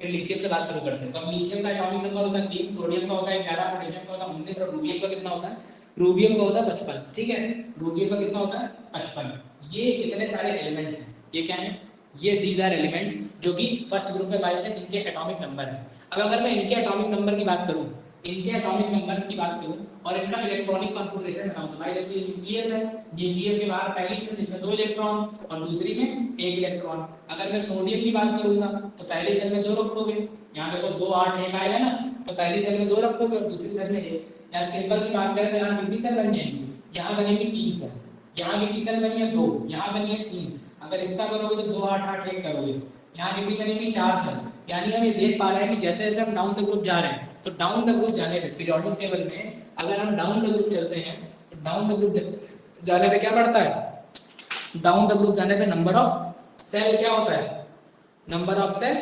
फिर लिथियम से बात शुरू करते हैं। तो अब लिथियम का एटॉमिक नंबर होता है 3, सोडियम का होता है 11, पोटेशियम का होता है 19, और रूबियम का कितना होता है, रूबियम का होता है 55। ठीक है, रूबियम का कितना होता है 55। ये इतने सारे एलिमेंट हैं, ये क्या है, ये दीज आर एलिमेंट्स जो कि फर्स्ट ग्रुप में पाए जाते हैं, इनके एटॉमिक नंबर है। अब अगर मैं इनके एटॉमिक नंबर की बात करूं, इनके एटॉमिक नंबर्स की बात करूं और इनका इलेक्ट्रॉनिक कॉन्फ़िगरेशन बनाऊं, तो भाई जब ये न्यूक्लियस है, न्यूक्लियस के बाहर पहली सेल जिसमें 2 इलेक्ट्रॉन और दूसरी में 1 इलेक्ट्रॉन। अगर मैं सोडियम की बात करूंगा तो पहली सेल में 2 रखोगे, यहाँ देखो 2 8 1 आएगा ना, तो पहली सेल में 2 रखोगे और दूसरी सेल में 1। या सिंपल सी बात करें तो यहाँ कितनी सेल बन जाएंगी, यहाँ बनेगी 3 सेल, यहाँ कितनी सेल बनी है 2, यहाँ बनी है 3, अगर इसका करोगे तो 2 8 8 1 करोगे, यहाँ कितनी बनेगी 4 सेल। यानी हम ये देख पा रहे हैं कि जैसे जैसे हम डाउन द ग्रुप जा रहे हैं तो डाउन द ग्रुप जाने पे पीरियोडिक टेबल में अगर हम डाउन द ग्रुप चलते हैं तो डाउन द ग्रुप जाने पे क्या बढ़ता है, डाउन द ग्रुप जाने पे नंबर ऑफ सेल क्या होता है, नंबर ऑफ सेल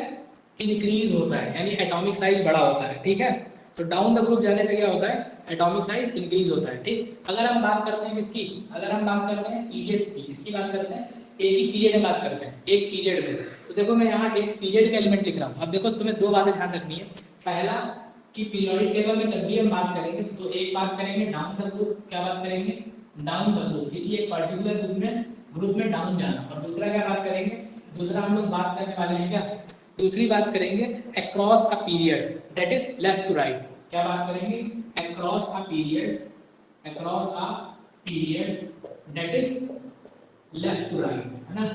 इंक्रीज होता है, यानी एटॉमिक साइज बड़ा होता है। ठीक है, तो डाउन द ग्रुप जाने पे क्या होता है, एटॉमिक साइज इंक्रीज होता है। ठीक, अगर हम बात करते हैं किसकी, अगर हम बात करते हैं पीरियड्स की, इसकी बात करते हैं, एक ही पीरियड में बात करते हैं, एक पीरियड में, तो देखो मैं यहाँ एक पीरियड का एलिमेंट लिख रहा हूँ। अब देखो तुम्हें दो बातें ध्यान रखनी है, पहला कि पीरियोडिक टेबल में जब भी हम बात करेंगे तो एक बात करेंगे डाउन द ग्रुप, क्या बात करेंगे, डाउन द ग्रुप, किसी एक पर्टिकुलर ग्रुप में डाउन जाना, और दूसरा क्या बात करेंगे, दूसरा हम लोग बात करने वाले हैं क्या, दूसरी बात करेंगे across a period, that is left to right. क्या बात करेंगे, across a period, across a period that is left to right, है ना,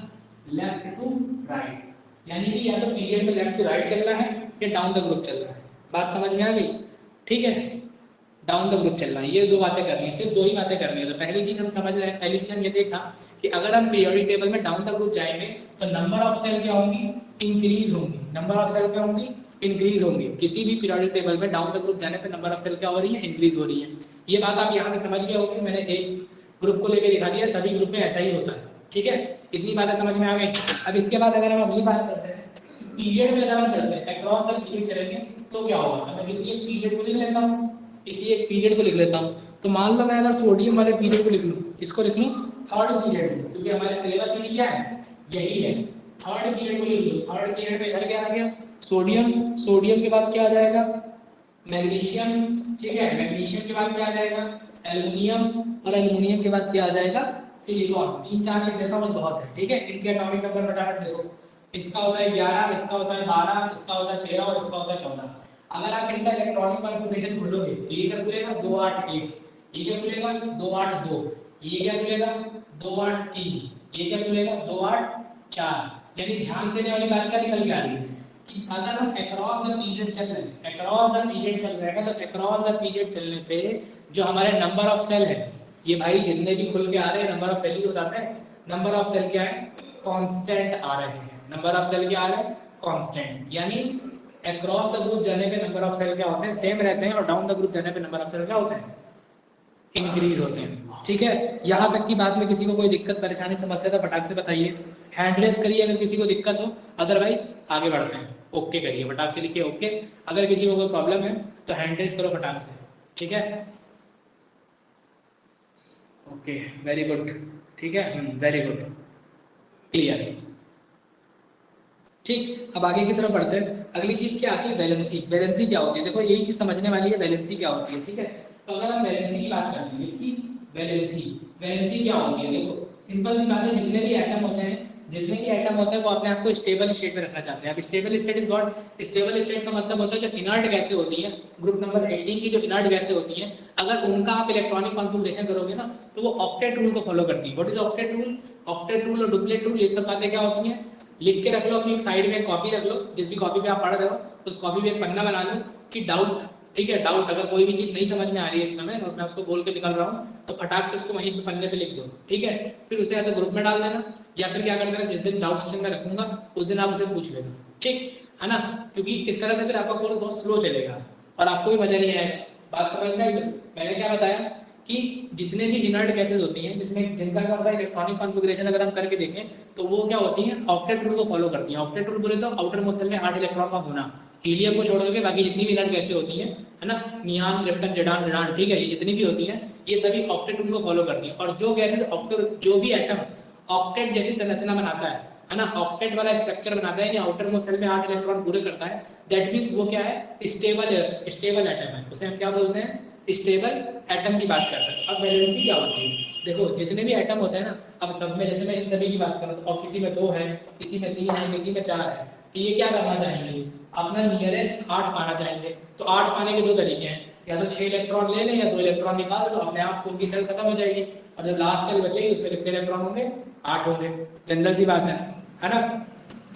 लेफ्ट टू राइट, यानी कि या तो पीरियड में लेफ्ट टू राइट चल रहा है या डाउन द ग्रुप चल रहा है। बात समझ में आ गई, ठीक है, डाउन द ग्रुप चल रहा है, ये दो बातें करनी है, सिर्फ दो ही बातें करनी है। तो पहली चीज हम समझ रहे हैं, पहली चीज हम ये देखा कि अगर हम पीरियोडिक टेबल में डाउन द ग्रुप जाएंगे तो नंबर ऑफ सेल क्या होंगी, इंक्रीज होंगी, नंबर ऑफ सेल क्या होंगी, इंक्रीज होंगी। किसी भी पीरियोडिक टेबल में डाउन द ग्रुप जाने पे नंबर ऑफ सेल क्या हो रही है, इंक्रीज हो रही है। ये बात आप यहाँ से समझ गए होंगे, मैंने एक ग्रुप को लेकर दिखा दिया, सभी ग्रुप में ऐसा ही होता है। ठीक है, इतनी बातें समझ में आ गई। अब इसके बाद अगर हम अगली बात करते हैं, पीरियड में अगर हम चलते हैं, अक्रॉस द पीरियड चलेंगे तो क्या होगा, मैं किसी एक पीरियड को लिख लेता हूँ, किसी एक पीरियड को लिख लेता हूँ। तो मान लो मैं अगर सोडियम वाले पीरियड को लिख लूँ, इसको लिख लूँ थर्ड पीरियड, क्योंकि हमारे सिलेबस में क्या है, यही है, थर्ड पीरियड को लिख लूँ। थर्ड पीरियड में इधर क्या आ गया, सोडियम, सोडियम के बाद क्या आ जाएगा, मैग्नीशियम, ठीक है, मैग्नीशियम के बाद क्या आ जाएगा, एल्युमिनियम, और एल्युमिनियम के बाद क्या आ जाएगा, सिलिकॉन। 3 4 लिख लेता हूँ बस, बहुत है। ठीक है, इनके एटॉमिक नंबर फटाफट देखो, इसका होता है 11, इसका होता है 12, इसका होता है 13 और इसका होता है 14। अगर आप इनका इलेक्ट्रॉनिक कॉन्फ़िगरेशन खोलोगे तो ये क्या खुलेगा, 2 8 1, ये क्या खुलेगा, 2 8 2, ये क्या खुलेगा, 2 8 3, ये क्या खुलेगा, 2 8 4। यानी ध्यान देने वाली बात क्या निकल के आ रही है कि अगर हम अक्रॉस द पीरियड चल रहे हैं, अक्रॉस द पीरियड चल रहे हैं, तो अक्रॉस द पीरियड चलने पे जो हमारे नंबर ऑफ सेल है, ये भाई जितने भी खुल के आ रहे हैं नंबर ऑफ सेल ही बताते हैं। नंबर ऑफ सेल क्या है, कांस्टेंट आ रहे हैं, नंबर ऑफ सेल क्या आ रहे हैं, कांस्टेंट। यानी अक्रॉस द ग्रुप जाने पे नंबर ऑफ सेल क्या होते हैं, सेम रहते हैं, और डाउन द ग्रुप जाने पे नंबर ऑफ सेल क्या होते हैं, इंक्रीज होते हैं। ठीक है, यहाँ तक की बात में किसी को कोई दिक्कत परेशानी समस्या तो फटाक से बताइए, हैंड रेस करिए अगर किसी को दिक्कत हो, अदरवाइज आगे बढ़ते हैं। ओके करिए, फटाक से लिखिए ओके, अगर किसी को कोई प्रॉब्लम है तो हैंड रेस करो फटाक से। ठीक है, ओके, वेरी गुड, ठीक है, वेरी गुड, क्लियर। ठीक, अब आगे की तरफ बढ़ते हैं। अगली चीज क्या आती है, वैलेंसी। वैलेंसी क्या होती है, देखो यही चीज समझने वाली है, वैलेंसी क्या होती है। ठीक है, तो अगर हम वैलेंसी की बात करते हैं, इसकी वैलेंसी, वैलेंसी क्या होती है, देखो सिंपल सी बात है, जितने भी एटम होते हैं, जितने भी एटम होते हैं वो अपने आप को स्टेबल स्टेट में रखना चाहते हैं। अब stable state is what, stable state का मतलब होता है जो इनर्ट गैसें होती हैं, ग्रुप नंबर 18 की जो इनर्ट गैसें होती हैं, अगर उनका आप इलेक्ट्रॉनिक कॉन्फ़िगरेशन करोगे ना तो वो ऑक्टेट रूल को फॉलो करती है। What is octet rule, octet rule और डुप्लेट रूल, ये सब बातें क्या होती हैं, लिख के रख लो अपनी एक साइड में, कॉपी रख लो, जिस भी कॉपी पे आप पढ़ रहे हो उस कॉपी पे एक पन्ना बना लो कि डाउट, ठीक है, डाउट, अगर कोई भी चीज नहीं समझ में आ रही है इस समय और मैं उसको बोल के निकल रहा हूँ तो फटाक से उसको वहीं पे पन्ने पे लिख दो। ठीक है, फिर उसे या तो ग्रुप में डाल देना, या फिर क्या कर देना, जिस दिन डाउट सेशन में रखूंगा उस दिन आप उसे पूछ लेना। ठीक है ना, क्योंकि इस तरह से फिर आपका कोर्स बहुत स्लो चलेगा और आपको भी मजा नहीं आएगा। बात समझ में आई? मैंने क्या बताया कि जितने भी इनर्ट गैसेस होती हैं, जिसमें जिनका क्या होता है इलेक्ट्रॉनिक कॉन्फ़िगरेशन अगर हम करके देखें तो वो क्या होती हैं, ऑक्टेट रूल को फॉलो करती हैं। ऑक्टेट रूल बोले तो आउटर मोस्ट सेल में 8 इलेक्ट्रॉन का होना, हीलियम को छोड़ के बाकी जितनी भी इनर्ट गैसें होती हैं, है ना, नियान, लेप्टन, जेडान, रेडान, ठीक है, ये जितनी भी होती हैं ये सभी ऑक्टेट रूल को फॉलो करती हैं। और जो गैसेस ऑक्टेट, जो भी एटम ऑक्टेट जैसी संरचना बनाता है ना, ऑक्टेट वाला स्ट्रक्चर बनाता है, या आउटर मोस्ट सेल में 8 इलेक्ट्रॉन पूरे करता है, दैट मींस वो क्या है, स्टेबल, स्टेबल एटम है, उसे हम क्या बोलते हैं, स्टेबल एटम की बात करते हैं। अब वैलेंसी क्या होती है, देखो जितने भी एटम होते हैं ना, अब सब में, जैसे मैं इन सभी की बात करूँ तो और किसी में 2 है, किसी में 3 है, किसी में 4 है, तो ये क्या करना चाहेंगे, अपना नियरेस्ट 8 पाना चाहेंगे। तो 8 पाने के 2 तरीके हैं, या तो 6 इलेक्ट्रॉन ले लें या 2 इलेक्ट्रॉन निकाल दो, अपने आप उनकी सेल खत्म हो जाएगी, और जब लास्ट सेल बचेगी उसमें कितने इलेक्ट्रॉन होंगे, 8 होंगे। जनरल सी बात है ना।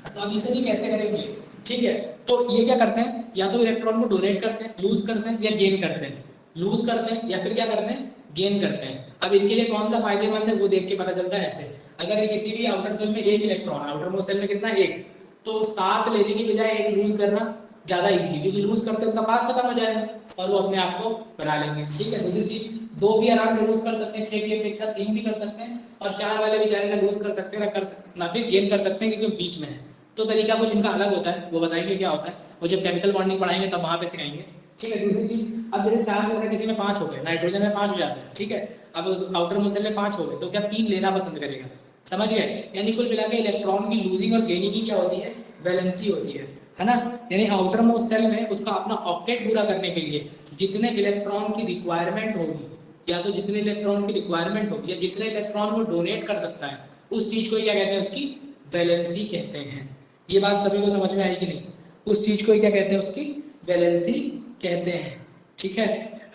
तो अब इसे भी कैसे करेंगे, ठीक है, तो ये क्या करते हैं, या तो इलेक्ट्रॉन को डोनेट करते हैं, लूज करते हैं, या गेन करते हैं। लूज करते हैं या फिर क्या करते हैं, गेन करते हैं। अब इनके लिए कौन सा फायदेमंद है वो देख के पता चलता है ऐसे, अगर ये किसी भी आउटर सेल में एक इलेक्ट्रॉन, आउटर मोस्ट सेल में कितना, एक, तो 7 लेने की बजाय एक लूज करना ज्यादा इजी, क्योंकि लूज करते उनका पाथ खत्म हो जाएगा और वो अपने आप को बना लेंगे। ठीक है, दूसरी चीज, 2 भी आराम से लूज कर सकते हैं, 6 की अपेक्षा 3 भी कर सकते हैं, और 4 वाले बेचारे ना लूज कर सकते हैं ना फिर गेन कर सकते हैं, क्योंकि बीच में है। तो तरीका कुछ इनका अलग होता है, वो बताएंगे क्या होता है, वो जब केमिकल बॉन्डिंग पढ़ाएंगे तब वहां पे सिखाएंगे। ठीक है, दूसरी चीज, अब जैसे 4 हो गए, किसी में 5 हो गए, नाइट्रोजन में 5 हो जाते हैं, ठीक है, अब आउटर मोस्ट सेल में 5 हो गए, तो क्या 3 लेना पसंद करेगा, समझ गए। यानी कुल मिला के इलेक्ट्रॉन की लूजिंग और गेनिंग की क्या होती है, वैलेंसी होती है ना। यानी आउटर मोस्ट सेल में उसका अपना ऑक्टेट पूरा करने के लिए जितने इलेक्ट्रॉन की रिक्वायरमेंट होगी, या तो जितने इलेक्ट्रॉन की रिक्वायरमेंट होगी या जितने इलेक्ट्रॉन वो डोनेट कर सकता है, उस चीज को क्या कहते हैं, उसकी वैलेंसी कहते हैं। ये बात सभी को समझ में आई कि नहीं, उस चीज को क्या कहते हैं, उसकी वैलेंसी कहते हैं। ठीक है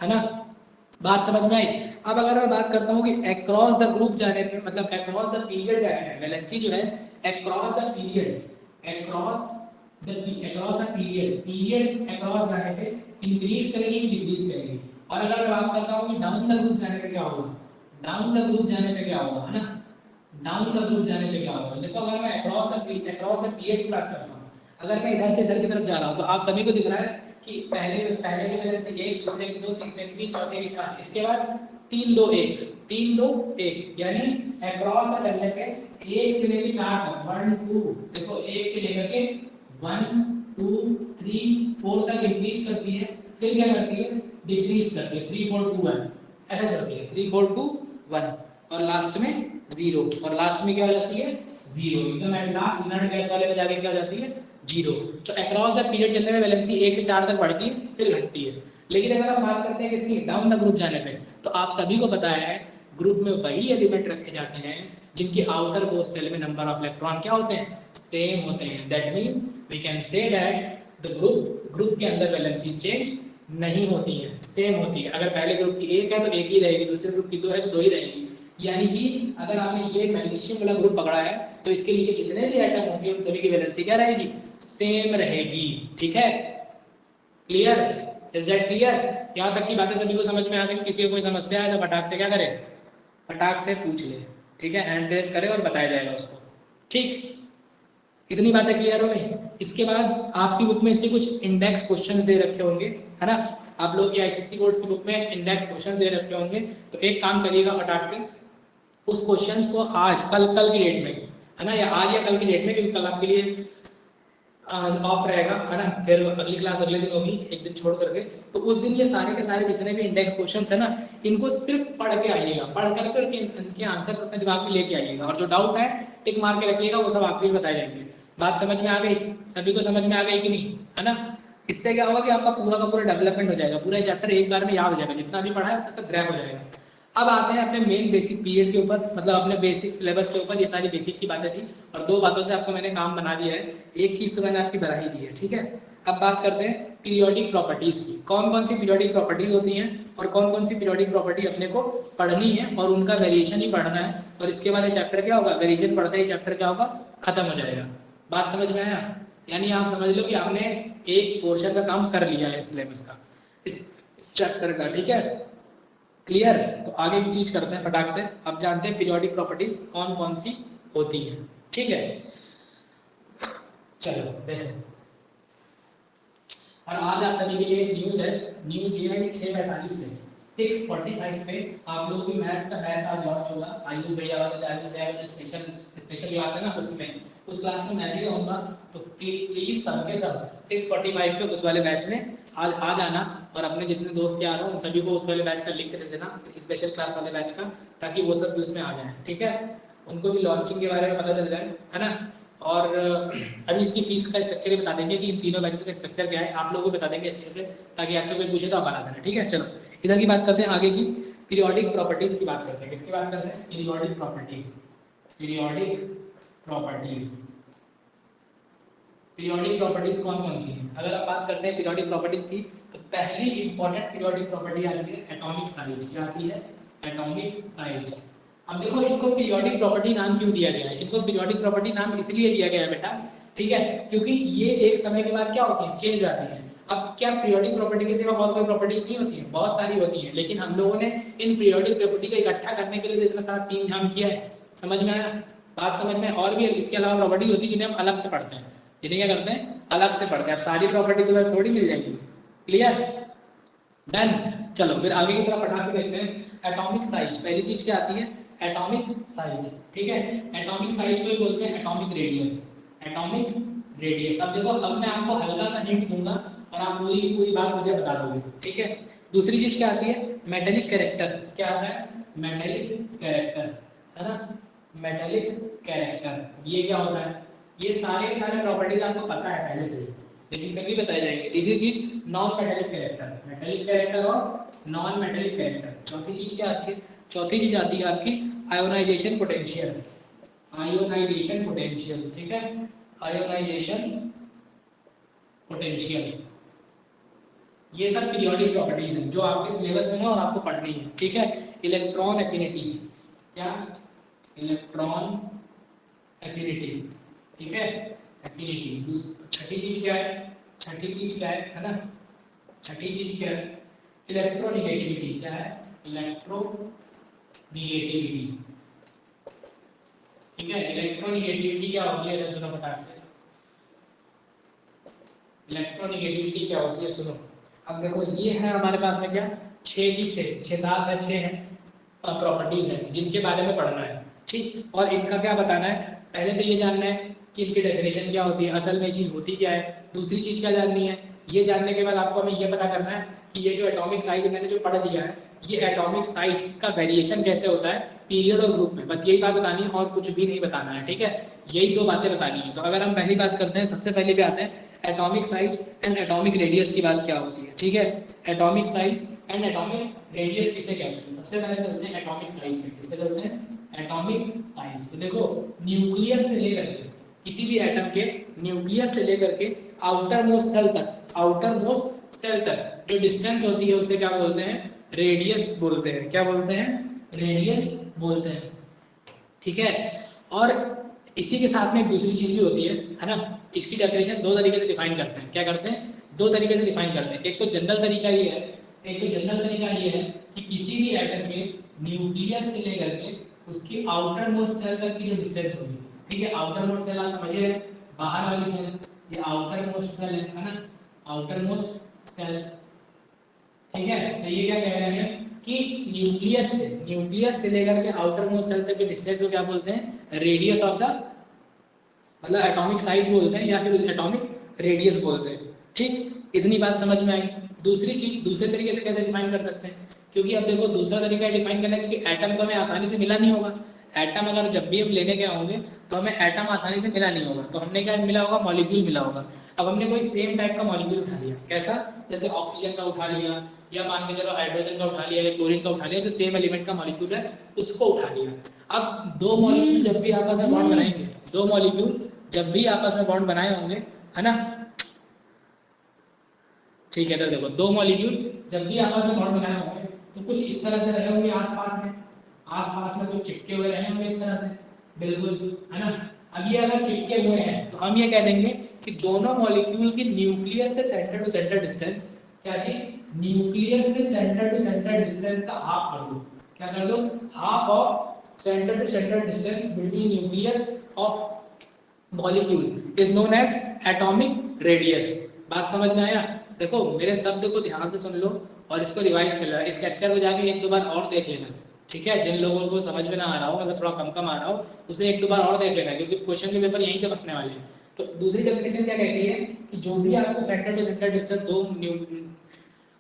ना, बात समझ में आई। अब अगर मैं बात करता हूँ कि अक्रॉस द ग्रुप जाने पे, मतलब अक्रॉस द पीरियड जाने पे वैलेंसी जो है across the period, across across the period, period across जाने पे इंक्रीज करेगी कि डिक्रीज करेगी। और अगर मैं बात करता हूँ कि डाउन द ग्रुप जाने पे क्या होगा, डाउन द ग्रुप जाने पे क्या होगा, है ना, डाउन द ग्रुप जाने पे क्या होगा। देखो अगर मैं अक्रॉस द पीरियड की बात करता हूँ, अगर मैं इधर से इधर की तरफ जा रहा हूँ, तो आप सभी को दिख रहा है कि पहले पहले की वैलेंसी 1, दूसरे की 2, तीसरे की 3, चौथे की 4, इसके बाद 3 2 1, 3 2 1, यानी अक्रॉस का चलने पे 1 से लेकर 4 तक, 1 2, देखो 1 से लेकर के 1 2 3 4 तक इंक्रीज करती है, फिर क्या करती है, डिक्रीज करती है, 3 4 2 1 ऐसा चलती है, 3 4 2 1, और लास्ट में 0, और लास्ट में क्या हो जाती है, 0, एकदम एट लास्ट नॉट गैस वाले में जाके क्या हो जाती है, 0। तो अक्रॉस द पीरियड चलने में वैलेंसी 1 से 4 तक बढ़ती है फिर घटती है। लेकिन अगर हम बात करते हैं किसकी, डाउन द ग्रुप जाने पे, तो आप सभी को पता है ग्रुप में वही एलिमेंट रखे जाते हैं जिनकी आउटर मोस्ट सेल में नंबर ऑफ इलेक्ट्रॉन क्या होते हैं, सेम होते हैं। That means we can say that the group के अंदर वैलेंसी चेंज नहीं होती है, सेम होती है। अगर पहले ग्रुप की 1 है तो 1 ही रहेगी, दूसरे ग्रुप की 2 है तो 2 ही रहेगी। यानी कि अगर आपने ये मैग्नीशियम वाला ग्रुप पकड़ा है तो इसके नीचे जितने भी आइटम होंगे उन सभी की वैलेंसी क्या रहेगी, सेम रहेगी। ठीक है, क्लियर, इज दैट क्लियर। यहाँ तक की बातें सभी को समझ में आ गई। किसी को कोई समस्या है तो फटाक से क्या करे, फटाक से पूछ ले, ठीक है, हैंड रेस करे और बताया जाएगा उसको। ठीक, इतनी बातें क्लियर हो गई। इसके बाद आपकी बुक में इसके कुछ इंडेक्स क्वेश्चंस दे रखे होंगे, है ना, आप लोगों की आईसीएसई बोर्ड्स की बुक में इंडेक्स क्वेश्चन दे रखे होंगे। तो एक काम करिएगा फटाक से, उस क्वेश्चंस को आज कल की डेट में, है ना, या आज या कल की डेट में, क्योंकि कल आपके लिए ऑफ रहेगा, है ना, फिर अगली क्लास अगले दिन होगी एक दिन छोड़ करके, तो उस दिन ये सारे के सारे जितने भी इंडेक्स क्वेश्चंस है ना, इनको सिर्फ पढ़ के आइएगा, पढ़ करके इनके आंसर्स अपने दिमाग में लेके आइएगा, और जो डाउट है टिक मार के रखिएगा, वो सब आपको ही बताए जाएंगे। बात समझ में आ गई, सभी को समझ में आ गई कि नहीं, है ना। इससे क्या होगा कि आपका पूरा का पूरा डेवलपमेंट हो जाएगा, पूरा चैप्टर एक बार में याद हो जाएगा, जितना भी पढ़ा है उतना सब ग्रैब हो जाएगा। अब आते हैं अपने मेन बेसिक पीरियड के ऊपर, मतलब अपने बेसिक सिलेबस के ऊपर। ये सारी बेसिक की बातें थी और 2 बातों से आपको मैंने काम बना दिया है, एक चीज तो मैंने आपकी बना ही दी है। ठीक है, अब बात करते हैं पीरियोडिक प्रॉपर्टीज की। कौन कौन सी पीरियोडिक प्रॉपर्टीज होती हैं और कौन कौन सी पीरियोडिक प्रॉपर्टी अपने को पढ़नी है और उनका वेरिएशन ही पढ़ना है, और इसके बाद ये चैप्टर क्या होगा, वेरिएशन पढ़ते ही चैप्टर क्या होगा, खत्म हो जाएगा। बात समझ में आया, यानी आप समझ लो कि आपने एक पोर्शन का काम कर लिया है सिलेबस का, इस चैप्टर का। ठीक है, क्लियर। तो आगे की चीज करते हैं फटाक से। अब जानते हैं पीरियोडिक प्रॉपर्टीज कौन कौन सी होती हैं। ठीक है, चलो देखो, और आज आप सभी के लिए एक न्यूज है। न्यूज ये है कि 6:45 से 6:45 पे आप लोगों की मैथ्स का बैच आज लॉन्च होगा। आयुष भैया वाला जो स्पेशल क्लास है ना, उसमें उस क्लास में मैं भी रहूँगा। तो प्लीज सबके सब 6:45 पे उस वाले बैच में आज आ जाना, और अपने जितने दोस्त यार हो उन सभी को उस वाले बैच का लिंक दे देना, स्पेशल क्लास वाले बैच का, ताकि वो सब भी उसमें आ जाए। ठीक है, उनको भी लॉन्चिंग के बारे में पता चल जाए, है ना। और अभी इसकी फीस का स्ट्रक्चर ही बता देंगे कि इन तीनों बैचेस का स्ट्रक्चर क्या है, आप लोगों को बता देंगे अच्छे से, ताकि आपसे कोई पूछे तो आप बता देना। ठीक है, चलो इधर की बात करते हैं, आगे की पीरियोडिक प्रॉपर्टीज की बात करते हैं। किसकी बात करते हैं, periodic properties. Periodic properties, periodic properties कौन कौन सी हैं। अगर आप बात करते हैं पीरियोडिक प्रॉपर्टीज की, तो पहली इंपॉर्टेंट पीरियोडिक प्रॉपर्टी आती है एटॉमिक साइज। क्या आती है, एटॉमिक साइज। अब देखो इनको पीरियोडिक प्रॉपर्टी नाम क्यों दिया गया है, इनको पीरियोडिक प्रॉपर्टी नाम इसलिए दिया गया है बेटा, ठीक है, क्योंकि ये एक समय के बाद क्या होती है, चेंज आती है। अब क्या पीरियोडिक प्रॉपर्टी के सिवा और कोई प्रॉपर्टीज नहीं होती है? बहुत सारी होती है, लेकिन हम लोगों ने इन पीरियोडिक प्रॉपर्टी को इकट्ठा करने के लिए तो इतना सारा तीन झाम किया है। समझ में आया? बात समझ में? और भी इसके अलावा प्रॉपर्टी होती है जिन्हें हम अलग से पढ़ते हैं, जिन्हें क्या करते हैं, अलग से पढ़ते हैं। अब सारी प्रॉपर्टी तो थोड़ी मिल जाएगी। क्लियर? डन। चलो फिर आगे की तरफ फटाक से देखते हैं। एटॉमिक साइज, पहली चीज क्या आती है? Atomic size. ठीक है, एटॉमिक साइज को ही बोलते हैं एटॉमिक रेडियस। Atomic radius. अब देखो, अब मैं आपको हल्का सा हिंट दूंगा और आप पूरी की पूरी बात मुझे बता दोगे। ठीक है, दूसरी चीज क्या आती है? Metallic character. क्या आता है? मेटेलिक कैरेक्टर, है ना? मेटेलिक कैरेक्टर ये क्या होता है? ये सारे के सारे प्रॉपर्टीज आपको पता है पहले से ही, लेकिन फिर भी बताए जाएंगे। तीसरी चीज non metallic character, metallic character और नॉन मेटेलिक कैरेक्टर। चौथी चीज क्या आती है? चौथी चीज आती है आपकी आयोनाइजेशन पोटेंशियल। आयोनाइजेशन पोटेंशियल, ठीक है, आयोनाइजेशन पोटेंशियल। ये सब पीरियोडिक प्रॉपर्टीज हैं जो आपके सिलेबस में है और आपको पढ़नी है। ठीक है, इलेक्ट्रॉन एफिनिटी। क्या? Electron affinity. ठीक है, एफिनिटी। छठी चीज क्या है? छठी चीज क्या है ना? छठी चीज क्या है? इलेक्ट्रोनिगेटिविटी। क्या है? इलेक्ट्रोनिगेटिविटी। ठीक है, इलेक्ट्रोनिगेटिविटी क्या होती है? सुनो फटाक से, इलेक्ट्रोनिगेटिविटी क्या होती है सुनो। अब देखो, ये है हमारे पास में क्या, छह की छह सात है, छह है प्रॉपर्टीज हैं जिनके बारे में पढ़ना है। ठीक, और इनका क्या बताना है? पहले तो ये जानना है कि इनकी डेफिनेशन क्या होती है, असल में ये चीज़ होती क्या है। दूसरी चीज़ क्या जाननी है? ये जानने के बाद आपको हमें ये पता करना है कि ये जो एटॉमिक साइज मैंने जो पढ़ लिया है, ये एटॉमिक साइज का वेरिएशन कैसे होता है पीरियड और ग्रुप में। बस यही बात बतानी है और कुछ भी नहीं बताना है। ठीक है, यही दो बातें बतानी है। तो अगर हम पहली बात करते हैं, सबसे पहले पे आते हैं atomic size and atomic radius की बात क्या होती है। ठीक है, atomic size and atomic radius किसे कहते हैं? सबसे पहले चलते हैं एटॉमिक साइज में। किसके चलते हैं? Atomic size. तो देखो, न्यूक्लियस से लेकर के, किसी भी एटम के न्यूक्लियस से लेकर के आउटर मोस्ट सेल तक, आउटर मोस्ट सेल तक जो डिस्टेंस होती है उसे क्या बोलते हैं? रेडियस बोलते हैं। क्या बोलते हैं? रेडियस बोलते हैं। ठीक है, और इसी के साथ में एक दूसरी चीज भी होती है ना? इसकी डेफिनेशन दो तरीके से डिफाइन करते हैं। क्या करते हैं? दो तरीके से डिफाइन करते हैं। एक तो जनरल तरीका ये है, एक तो जनरल तरीका ये है कि किसी भी एटम के न्यूक्लियस से लेकर के उसकी आउटर मोस्ट सेल तक की जो डिस्टेंस होगी। ठीक है, आउटर मोस्ट सेल आप समझ रहे हैं, बाहर वाली सेल, ये आउटर मोस्ट सेल है ना? Outermost shell. ठीक है, तो ये क्या कह रहे हैं कि न्यूक्लियस से लेकर के आउटर मोस्ट सेल तक के डिस्टेंस को क्या बोलते हैं? रेडियस ऑफ द, मतलब एटॉमिक साइज बोलते हैं या फिर एटॉमिक रेडियस बोलते हैं। ठीक, इतनी बात समझ में आई। दूसरी चीज दूसरे तरीके से कैसे डिफाइन कर सकते हैं? क्योंकि अब देखो, दूसरा तरीका डिफाइन करना है, क्योंकि एटम तो हमें आसानी से मिला नहीं होगा। एटम अगर जब भी हम लेने गए होंगे तो हमें एटम आसानी से मिला नहीं होगा, तो हमने क्या मिला होगा? मॉलिक्यूल मिला होगा। अब हमने कोई सेम टाइप का मॉलिक्यूल उठा लिया, कैसा? जैसे ऑक्सीजन का उठा लिया, या मान के चलो हाइड्रोजन का उठा लिया, या क्लोरीन का उठा लिया, जो सेम एलिमेंट का मॉलिक्यूल है उसको उठा लिया। अब दो मॉलिक्यूल जब भी आपस में बॉन्ड बनाएंगे, दो मॉलिक्यूल जब भी आपस में बॉन्ड बनाए होंगे, है ना? ठीक है, तो देखो, दो मॉलिक्यूल जब भी आपस में बॉन्ड बनाए होंगे तो कुछ इस तरह से रहे होंगे आसपास में कुछ चिपके हुए रहे होंगे इस तरह से, बिल्कुल, है ना? अब ये अगर चिपके हुए हैं तो हम ये कह देंगे कि दोनों मॉलिक्यूल की न्यूक्लियस से सेंटर टू सेंटर डिस्टेंस, क्या चीज? न्यूक्लियस से सेंटर टू सेंटर डिस्टेंस का हाफ कर दो। क्या कर दो? Half of centre to centre distance between nucleus of molecule is known as atomic radius. बात समझ में आया? देखो, मेरे शब्द को ध्यान से सुन लो और इसको रिवाइज कर लेना। इस लेक्चर को जाके एक दो बार और देख लेना। ठीक है, जिन लोगों को समझ में ना आ रहा हो, मतलब थोड़ा कम कम आ रहा हो, उसे एक दो बार और देख लेना, क्योंकि क्वेश्चन के पेपर यहीं से बचने वाले हैं। तो दूसरी डेफिनेशन क्या कहती है कि जो भी आपको सेंटर टू सेंटर डिस्टेंस दो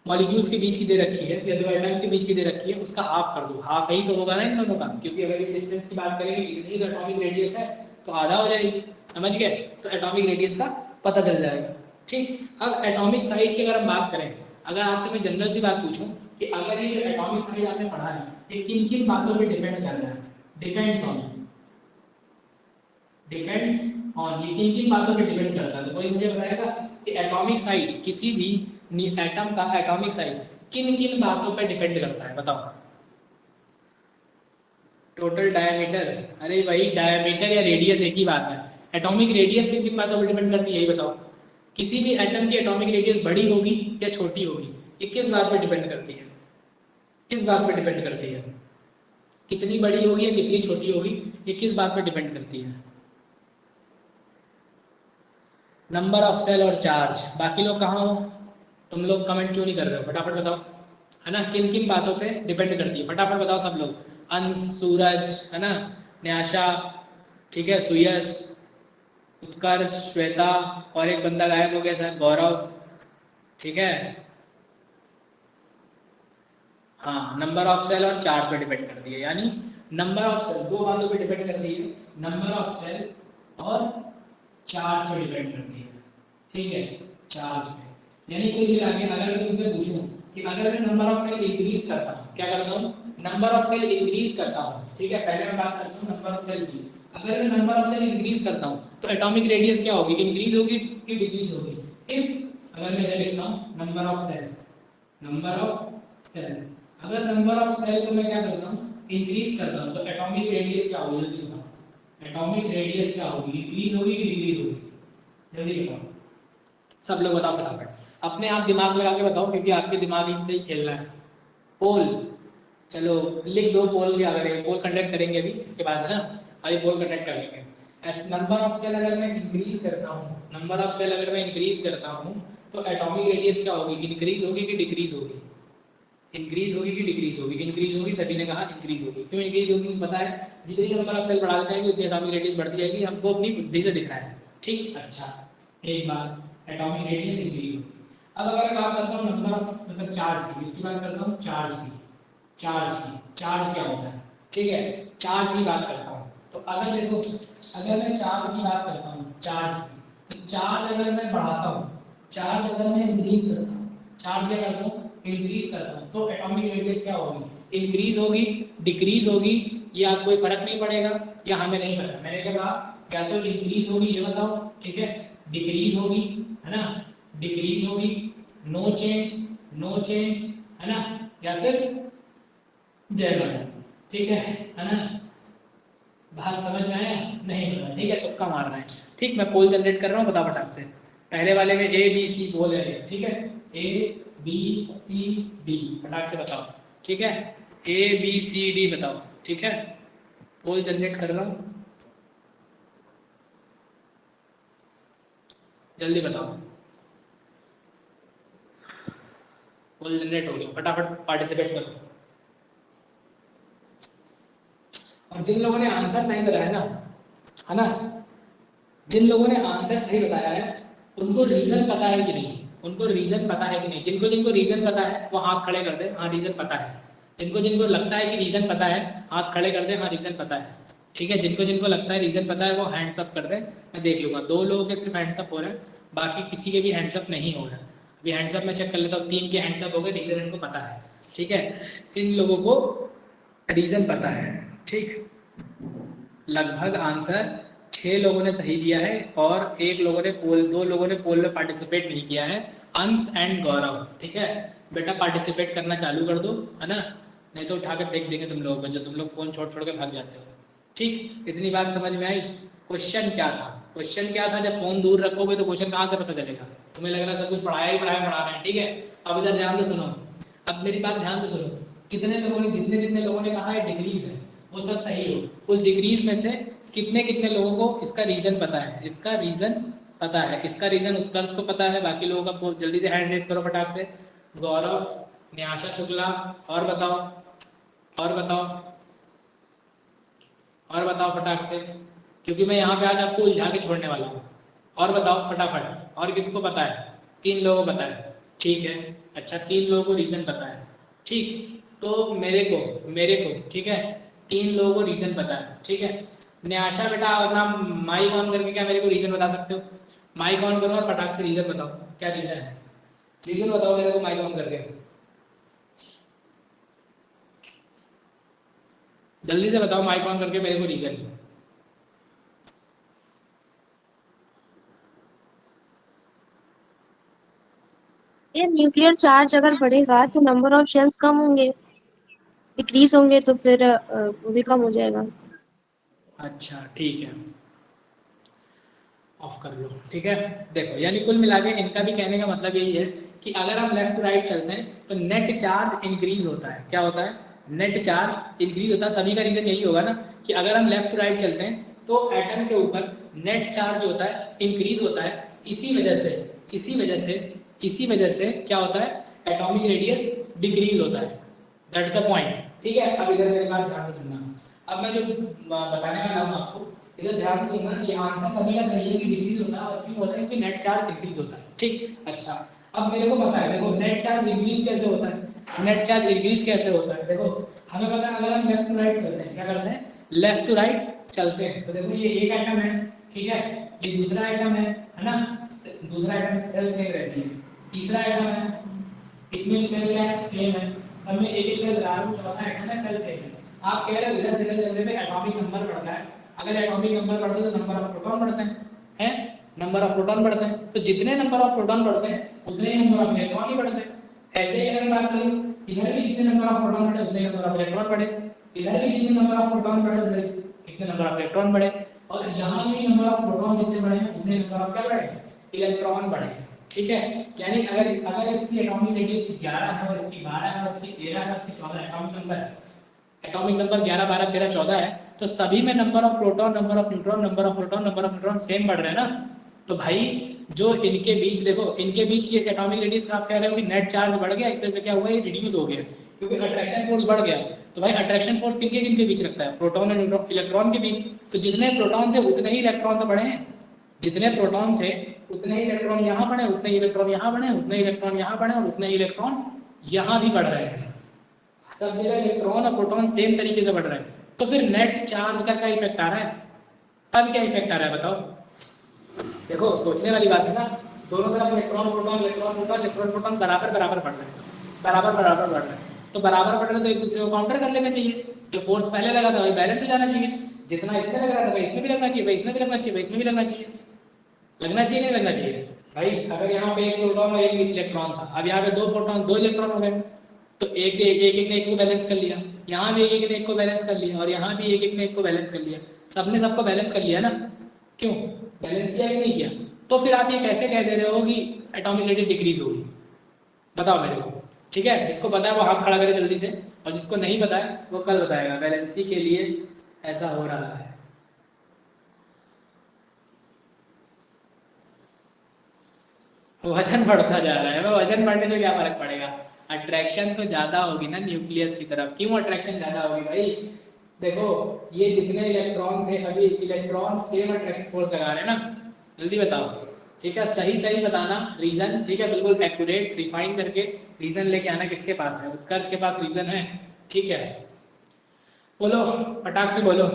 मॉलिक्यूल्स के बीच की दे रखी है या दो एटम्स के बीच की दे रखी है, उसका हाफ कर दो। हाफ ही तो होगा ना इन दोनों का, क्योंकि अगर ये डिस्टेंस की बात करेंगे, इतनी तो एटॉमिक रेडियस है, तो आधा हो जाएगी। समझ गए? तो एटॉमिक रेडियस का पता चल जाएगा। ठीक, अब एटॉमिक साइज की अगर हम बात करें, अगर आपसे मैं जनरल सी बात पूछूं कि अगर ये जो एटॉमिक साइज आपने पढ़ा है, ये किन किन बातों पे डिपेंड कर रहा है? डिपेंड्स ऑन, डिपेंड्स ऑन, ये किन किन बातों पे डिपेंड करता है? तो कोई मुझे बताएगा कि एटॉमिक साइज, किसी भी एटम का एटॉमिक साइज किन किन बातों पे डिपेंड करता है? बताओ। टोटल डायमीटर, अरे भाई डायमीटर या रेडियस एक ही बात है। एटॉमिक रेडियस किन किन बातों पे डिपेंड करती है, यही बताओ। किसी भी एटम की एटॉमिक रेडियस बड़ी होगी या छोटी होगी, ये किस बात पे डिपेंड करती है? किस बात पे डिपेंड करती है? कितनी बड़ी होगी या कितनी छोटी होगी, ये किस बात पे डिपेंड करती है? नंबर ऑफ सेल और चार्ज। बाकी लोग कहाँ हो? तुम लोग कमेंट क्यों नहीं कर रहे हो? फटाफट बताओ, है ना, किन किन बातों पे डिपेंड करती है? फटाफट बताओ सब लोग। अंश, सूरज, है ना, न्याशा, ठीक है, सुयस, उत्कर्ष, श्वेता, और एक बंदा गायब हो गया शायद, गौरव, ठीक है। हाँ, नंबर ऑफ सेल और चार्ज पे डिपेंड करती है, यानी नंबर ऑफ सेल दो बातों पे डिपेंड करती है, नंबर ऑफ सेल और चार्ज पे डिपेंड करती है, ठीक है, चार्ज पे। यानी कुल मिला के अगर मैं तुमसे पूछूं कि अगर मैं नंबर ऑफ सेल इंक्रीज करता हूँ, क्या करता हूँ, नंबर ऑफ सेल इंक्रीज करता हूँ, ठीक है, पहले मैं बात करता हूँ नंबर ऑफ सेल की। अगर मैं नंबर ऑफ सेल इंक्रीज करता हूँ तो एटॉमिक रेडियस क्या होगी, इंक्रीज होगी कि डिक्रीज होगी? इफ अगर मैं ये लिखता हूँ number of shell, number of shell, अगर नंबर ऑफ सेल को मैं क्या करता हूँ, इंक्रीज करता हूँ, तो एटॉमिक रेडियस क्या होगी, जल्दी बताओ, एटॉमिक रेडियस क्या होगी, इंक्रीज होगी कि डिक्रीज होगी? जल्दी बताओ, सब लोग बताओ फटाफट, अपने आप दिमाग लगा के बताओ, क्योंकि आपके दिमाग से ही खेलना है। पोल, चलो लिख दो पोल क्या करेंगे, पोल कंडक्ट करेंगे अभी इसके बाद, है ना, अभी पोल कंडक्ट कर लेंगे। नंबर ऑफ सेल अगर मैं इंक्रीज करता हूँ, नंबर ऑफ सेल अगर मैं इंक्रीज करता हूँ, तो एटॉमिक रेडियस क्या होगी, इंक्रीज होगी कि डिक्रीज होगी? इंक्रीज होगी कि डिक्रीज होगी? इंक्रीज होगी, सभी ने कहा इंक्रीज होगी। क्यों इंक्रीज होगी पता है, जितनी नंबर ऑफ सेल बढ़ाते जाएंगे उतनी एटॉमिक रेडियस बढ़ती जाएगी, हमको अपनी बुद्धि से दिख रहा है, ठीक। अच्छा, एक बात, एटॉमिक रेडियस इंक्रीज होगी। अब अगर मैं बात करता हूँ नंबर ऑफ, मतलब चार्ज की, इसकी बात करता हूँ चार्ज की, चार्ज की, चार्ज क्या होता है, ठीक है, चार्ज की बात करता हूँ। तो अगर देखो, अगर मैं चार्ज की बात करता हूँ, चार्ज की, तो चार्ज अगर मैं बढ़ाता हूँ, चार्ज अगर मैं इंक्रीज करता हूँ, चार्ज क्या करता हूँ, इंक्रीज करता हूँ, तो एटॉमिक रेडियस क्या होगी, इंक्रीज होगी, डिक्रीज होगी, या कोई फर्क नहीं पड़ेगा, या हमें नहीं पता? मैंने क्या कहा, या तो इंक्रीज होगी, ये बताओ, ठीक है, डिक्रीज होगी, है ना, डिक्रीज होगी, नो चेंज, नो चेंज, है ना, या फिर जर्मन, ठीक है ना, बात समझ में आया? नहीं पता, ठीक है, तुक्का मारना है, ठीक। मैं पोल जनरेट कर रहा हूँ, बता फटाक से। पहले वाले में ए बी सी पोल है, ठीक है, ए बी सी डी, फटाक से बताओ, ठीक है, ए बी सी डी बताओ, ठीक है, पोल जनरेट कर रहा हूँ, जल्दी बताओ, पोल जनरेट हो गया, फटाफट पार्टिसिपेट करो। और जिन लोगों ने आंसर सही बताया ना, है ना, जिन लोगों ने आंसर सही बताया है, उनको रीजन पता है कि नहीं, उनको रीजन पता है कि नहीं? जिनको जिनको रीजन पता है वो हाथ खड़े कर दे, हाँ रीजन पता है। जिनको जिनको लगता है कि रीजन पता है, हाथ खड़े कर दे, हाँ रीजन पता है, ठीक है। जिनको जिनको लगता है रीजन पता है वो हैंड्स अप कर दे, मैं देख लूंगा। दो लोगों के सिर्फ हैंड्स अप हो रहे हैं, बाकी किसी के भी हैंड्स अप नहीं हो रहा है। अभी हैंड्स अप मैं चेक कर लेता हूँ, 3 के हैंड्स अप हो गए, रीजन इनको पता है, ठीक है, इन लोगों को रीजन पता है, ठीक। लगभग आंसर 6 लोगों ने सही दिया है, और एक लोगों ने पोल, 2 लोगों ने पोल में पार्टिसिपेट नहीं किया है, अंश एंड गौरव, ठीक है। बेटा पार्टिसिपेट करना चालू कर दो, है ना, नहीं तो उठा के फेंक देंगे तुम लोगों को, जो तुम लोग फोन छोड़ छोड़ के भाग जाते हो, ठीक। इतनी बात समझ में आई? क्वेश्चन क्या था, क्वेश्चन क्या था, जब फोन दूर रखोगे तो क्वेश्चन कहाँ से पता चलेगा? तुम्हें लग रहा है सब कुछ पढ़ाया ही पढ़ाया पढ़ा रहे हैं, ठीक है। अब इधर ध्यान से सुनो, अब मेरी बात ध्यान से सुनो। कितने लोगों ने, जितने जितने लोगों ने कहा है डिग्रीज है, वो सब सही हो। उस डिग्रीज में से कितने कितने लोगों को इसका रीजन पता है, इसका रीजन पता है, इसका रीजन उत्कर्ष को पता है, बाकी लोगों का जल्दी से हैंड रेस करो फटाक से। गौरव, न्याशा शुक्ला, और बताओ, और बताओ, और बताओ फटाक से, क्योंकि मैं यहाँ पे आज आपको उलझा के छोड़ने वाला हूँ। और बताओ फटाफट, और किसको पता है? 3 लोगों को पता है, ठीक है। अच्छा, 3 लोगों को रीजन पता है, ठीक। तो मेरे को ठीक है, 3 लोगों को रीजन पता है, ठीक है। न्याशा बेटा अपना माइक ऑन करके क्या मेरे को रीजन बता सकते हो? माइक ऑन करो और फटाक से रीजन बताओ, क्या रीजन है, रीजन बताओ मेरे को माइक ऑन करके, जल्दी से बताओ माइक ऑन करके मेरे को रीजन। ये न्यूक्लियर चार्ज अगर बढ़ेगा तो नंबर ऑफ शेल्स कम होंगे, डिक्रीज होंगे तो फिर वो भी कम हो जाएगा। अच्छा ठीक है, ऑफ कर लो, ठीक है। देखो यानी कुल मिला के इनका भी कहने का मतलब यही है कि अगर हम लेफ्ट टू राइट चलते हैं तो नेट चार्ज इंक्रीज होता है। क्या होता है? नेट चार्ज इंक्रीज होता है। सभी का रीजन यही होगा ना कि अगर हम लेफ्ट टू राइट चलते हैं तो एटम के ऊपर नेट चार्ज होता है इंक्रीज होता है। इसी वजह से इसी वजह से क्या होता है? एटॉमिक रेडियस डिक्रीज होता है। दैट्स द पॉइंट, ठीक है। अब इधर मेरे बात ध्यान से सुनना। अब मैं जो बताने वाला हूँ आपको, इधर ध्यान से सुनना कि आंसर सभी का सही है कि डिक्रीज होता है। और क्यों होता है? क्योंकि नेट चार्ज इंक्रीज होता है, ठीक। अच्छा, अब मेरे को पता है, देखो नेट चार्ज इंक्रीज कैसे होता है। नेट चार्ज इंक्रीज कैसे होता है, देखो हमें पता है अगर हम लेफ्ट टू राइट चलते हैं, क्या करते हैं? लेफ्ट टू राइट चलते हैं तो देखो ये एक आइटम है, ठीक है, ये दूसरा आइटम है ना। दूसरा आइटम सेल सेम रहती है। तीसरा आइटम है, इसमें सेल क्या है? सेम है। सब में एक एक सेल रहा है। चौथा आइटम है, सेल सेम है। आप कह रहे हो इधर चलते चलते पे एटॉमिक नंबर बढ़ता है। अगर एटॉमिक नंबर बढ़ता है तो नंबर ऑफ प्रोटॉन बढ़ते हैं, नंबर ऑफ प्रोटॉन बढ़ते हैं। तो जितने नंबर ऑफ प्रोटॉन बढ़ते हैं उतने ही नंबर ऑफ इलेक्ट्रॉन ही बढ़ते हैं। ऐसे ही अगर बात करें, इधर भी जितने नंबर ऑफ प्रोटॉन बढ़े उतने नंबर ऑफ इलेक्ट्रॉन बढ़े। इधर भी जितने नंबर ऑफ प्रोटॉन बढ़े उतने कितने नंबर ऑफ इलेक्ट्रॉन बढ़े। और यहाँ भी नंबर ऑफ प्रोटॉन जितने बढ़े उतने नंबर ऑफ क्या बढ़े? इलेक्ट्रॉन बढ़े, ठीक है। यानी अगर अगर इसकी एटॉमिक रेडियस 11 है और इसकी 12 है और इसकी 13 है और इसकी 14 एटॉमिक नंबर 11 12 13 14 है, तो सभी में number of proton, number of neutron, number of proton, number of neutron same बढ़ रहे हैं ना। तो भाई जो इनके बीच, देखो इनके बीच ये एटॉमिक रेडियस आप कह रहे हो कि नेट चार्ज बढ़ गया, इस वजह से क्या हुआ? ये रिड्यूस हो गया क्योंकि अट्रैक्शन फोर्स बढ़ गया। तो भाई अट्रैक्शन फोर्स किनके बीच रखता है? प्रोटॉन और न्यूट्रॉन, इलेक्ट्रॉन के बीच। तो जितने प्रोटॉन थे उतने ही इलेक्ट्रॉन तो बढ़े हैं। जितने प्रोटॉन थे उतने ही इलेक्ट्रॉन यहाँ बढ़े, उतने ही इलेक्ट्रॉन यहाँ बढ़े, उतने ही इलेक्ट्रॉन यहाँ बढ़े और उतने ही इलेक्ट्रॉन यहाँ भी बढ़ रहे हैं। सब जगह इलेक्ट्रॉन और प्रोटॉन सेम तरीके से बढ़ रहे हैं। तो फिर नेट चार्ज का क्या इफेक्ट आ रहा है? अब क्या इफेक्ट आ रहा है बताओ? देखो सोचने वाली बात है ना। दोनों तरफ electron proton electron proton electron proton बराबर बराबर बढ़ रहे हैं, बराबर बराबर बढ़ रहे हैं। तो बराबर बढ़ रहे हैं तो एक दूसरे को काउंटर कर लेना चाहिए। जो फोर्स पहले लगा था वही बैलेंस हो जाना चाहिए। जितना इसमें लग रहा था भाई इसमें भी लगना चाहिए, भाई इसमें भी लगना चाहिए, भाई इसमें भी लगना चाहिए। लगना चाहिए नहीं लगना चाहिए? भाई अगर यहाँ पे एक प्रोटॉन और एक इलेक्ट्रॉन था, अब यहाँ पे दो प्रोटॉन दो इलेक्ट्रॉन हो गए, तो एक ने एक को बैलेंस कर लिया। यहाँ भी एक ने एक को बैलेंस कर लिया और यहाँ भी एक ने एक को बैलेंस कर लिया। सबने सबको बैलेंस कर लिया ना। क्यों बैलेंस किया कि नहीं किया? तो फिर आप ये कैसे कह दे रहे हो कि एटॉमिक रेडियस डिक्रीज होगी? बताओ मेरे को, ठीक है। जिसको पता है वो हाथ खड़ा करे जल्दी से, और जिसको नहीं पता है वो कल बताएगा। बैलेंसी के लिए ऐसा हो रहा है। वजन बढ़ता जा रहा है। वो वजन बढ़ने से क्या फर्क पड़ेगा? अट्रैक्शन तो ज्यादा होगी ना न्यूक्लियस की तरफ। क्यों अट्रैक्शन ज्यादा होगी भाई? देखो ये जितने इलेक्ट्रॉन थे, अभी इलेक्ट्रॉन सेम अट्रैक्शन फोर्स लगा रहे हैं ना। जल्दी बताओ, ठीक है। सही सही बताना रीजन, ठीक है, बिल्कुल एक्यूरेट रिफाइन करके रीजन लेके आना। किसके पास है? उत्कर्ष के पास रीजन है, ठीक है। बोलो, फटाक से बोलो।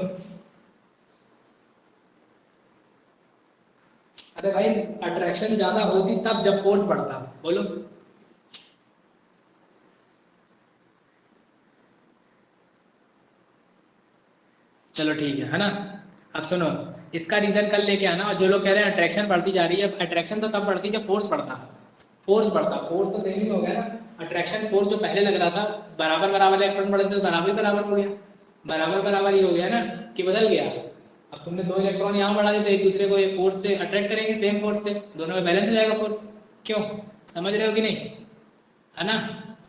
अरे भाई अट्रैक्शन ज्यादा होती तब जब फोर्स बढ़ता। बोलो। चलो ठीक है ना। अब सुनो, इसका रीजन कल लेके आना। और जो लोग कह रहे हैं अट्रैक्शन बढ़ती जा रही है, अट्रैक्शन तो तब बढ़ती जब फोर्स बढ़ता। फोर्स बढ़ता, फोर्स तो सेम ही हो गया ना। अट्रैक्शन फोर्स जो पहले लग रहा था, बराबर बराबर इलेक्ट्रॉन बढ़े थे तो बराबर बराबर हो गया। बराबर बराबर ही हो गया ना, कि बदल गया? अब तुमने दो इलेक्ट्रॉन यहाँ बढ़ा दिए तो एक दूसरे को एक फोर्स से अट्रैक्ट करेंगे, सेम फोर्स से, दोनों में बैलेंस हो जाएगा फोर्स। क्यों? समझ रहे हो कि नहीं? है ना?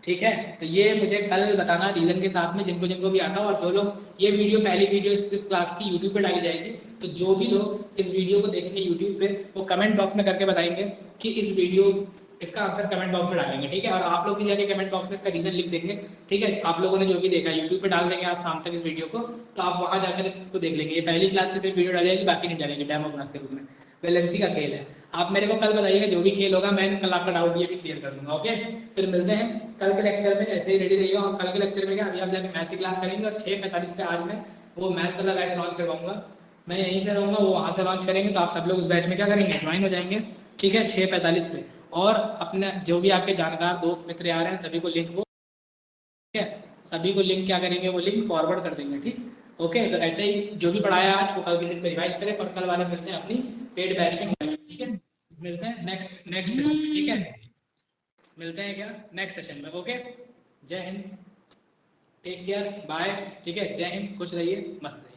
ठीक है। तो ये मुझे कल बताना रीजन के साथ में, जिनको जिनको भी आता हो। और जो लोग ये वीडियो, पहली वीडियो इस क्लास की यूट्यूब पे डाली जाएगी, तो जो भी लोग इस वीडियो को देखेंगे यूट्यूब पे, वो कमेंट बॉक्स में करके बताएंगे कि इस वीडियो, इसका आंसर कमेंट बॉक्स में डालेंगे, ठीक है। और आप लोग भी जाके कमेंट बॉक्स में इसका रीजन लिख देंगे, ठीक है। आप लोगों ने जो भी देखा यूट्यूब पे डाल देंगे आज शाम तक इस वीडियो को, तो आप वहां जाकर इसको देख लेंगे। ये पहली क्लास की सिर्फ वीडियो डाली जाएगी, बाकी नहीं डालेंगे, डेमो क्लास के रूप में। वैलेंसी का खेल है। आप मेरे को कल बताइएगा जो भी खेल होगा, मैं कल आपका डाउट ये भी क्लियर कर दूंगा। ओके, फिर मिलते हैं कल के लेक्चर में। ऐसे ही रेडी रहिएगा। और कल के लेक्चर में क्या, अभी आप जाके मैथ्स की क्लास करेंगे और 6:45 पे आज मैं वो मैथ्स वाला बैच लॉन्च करवाऊंगा। मैं यहीं से रहूँगा, वो वहाँ से लॉन्च करेंगे, तो आप सब लोग उस बैच में क्या करेंगे, ज्वाइन हो जाएंगे, ठीक है, 6:45 पे। और अपने जो भी आपके जानकार दोस्त मित्र आ रहे हैं सभी को लिंक, वो ठीक है, सभी को लिंक क्या करेंगे, वो लिंक फॉरवर्ड कर देंगे, ठीक। ओके, तो ऐसे ही जो भी पढ़ाया आज वो कल के दिन पे रिवाइज करें, और कल वाले मिलते हैं अपनी पेड बैच के, ठीक है। मिलते हैं नेक्स्ट नेक्स्ट सेशन में, ठीक है। मिलते हैं क्या नेक्स्ट सेशन में? ओके, जय हिंद, टेक केयर, बाय, ठीक है। जय हिंद, खुश रहिए, मस्त रहिए।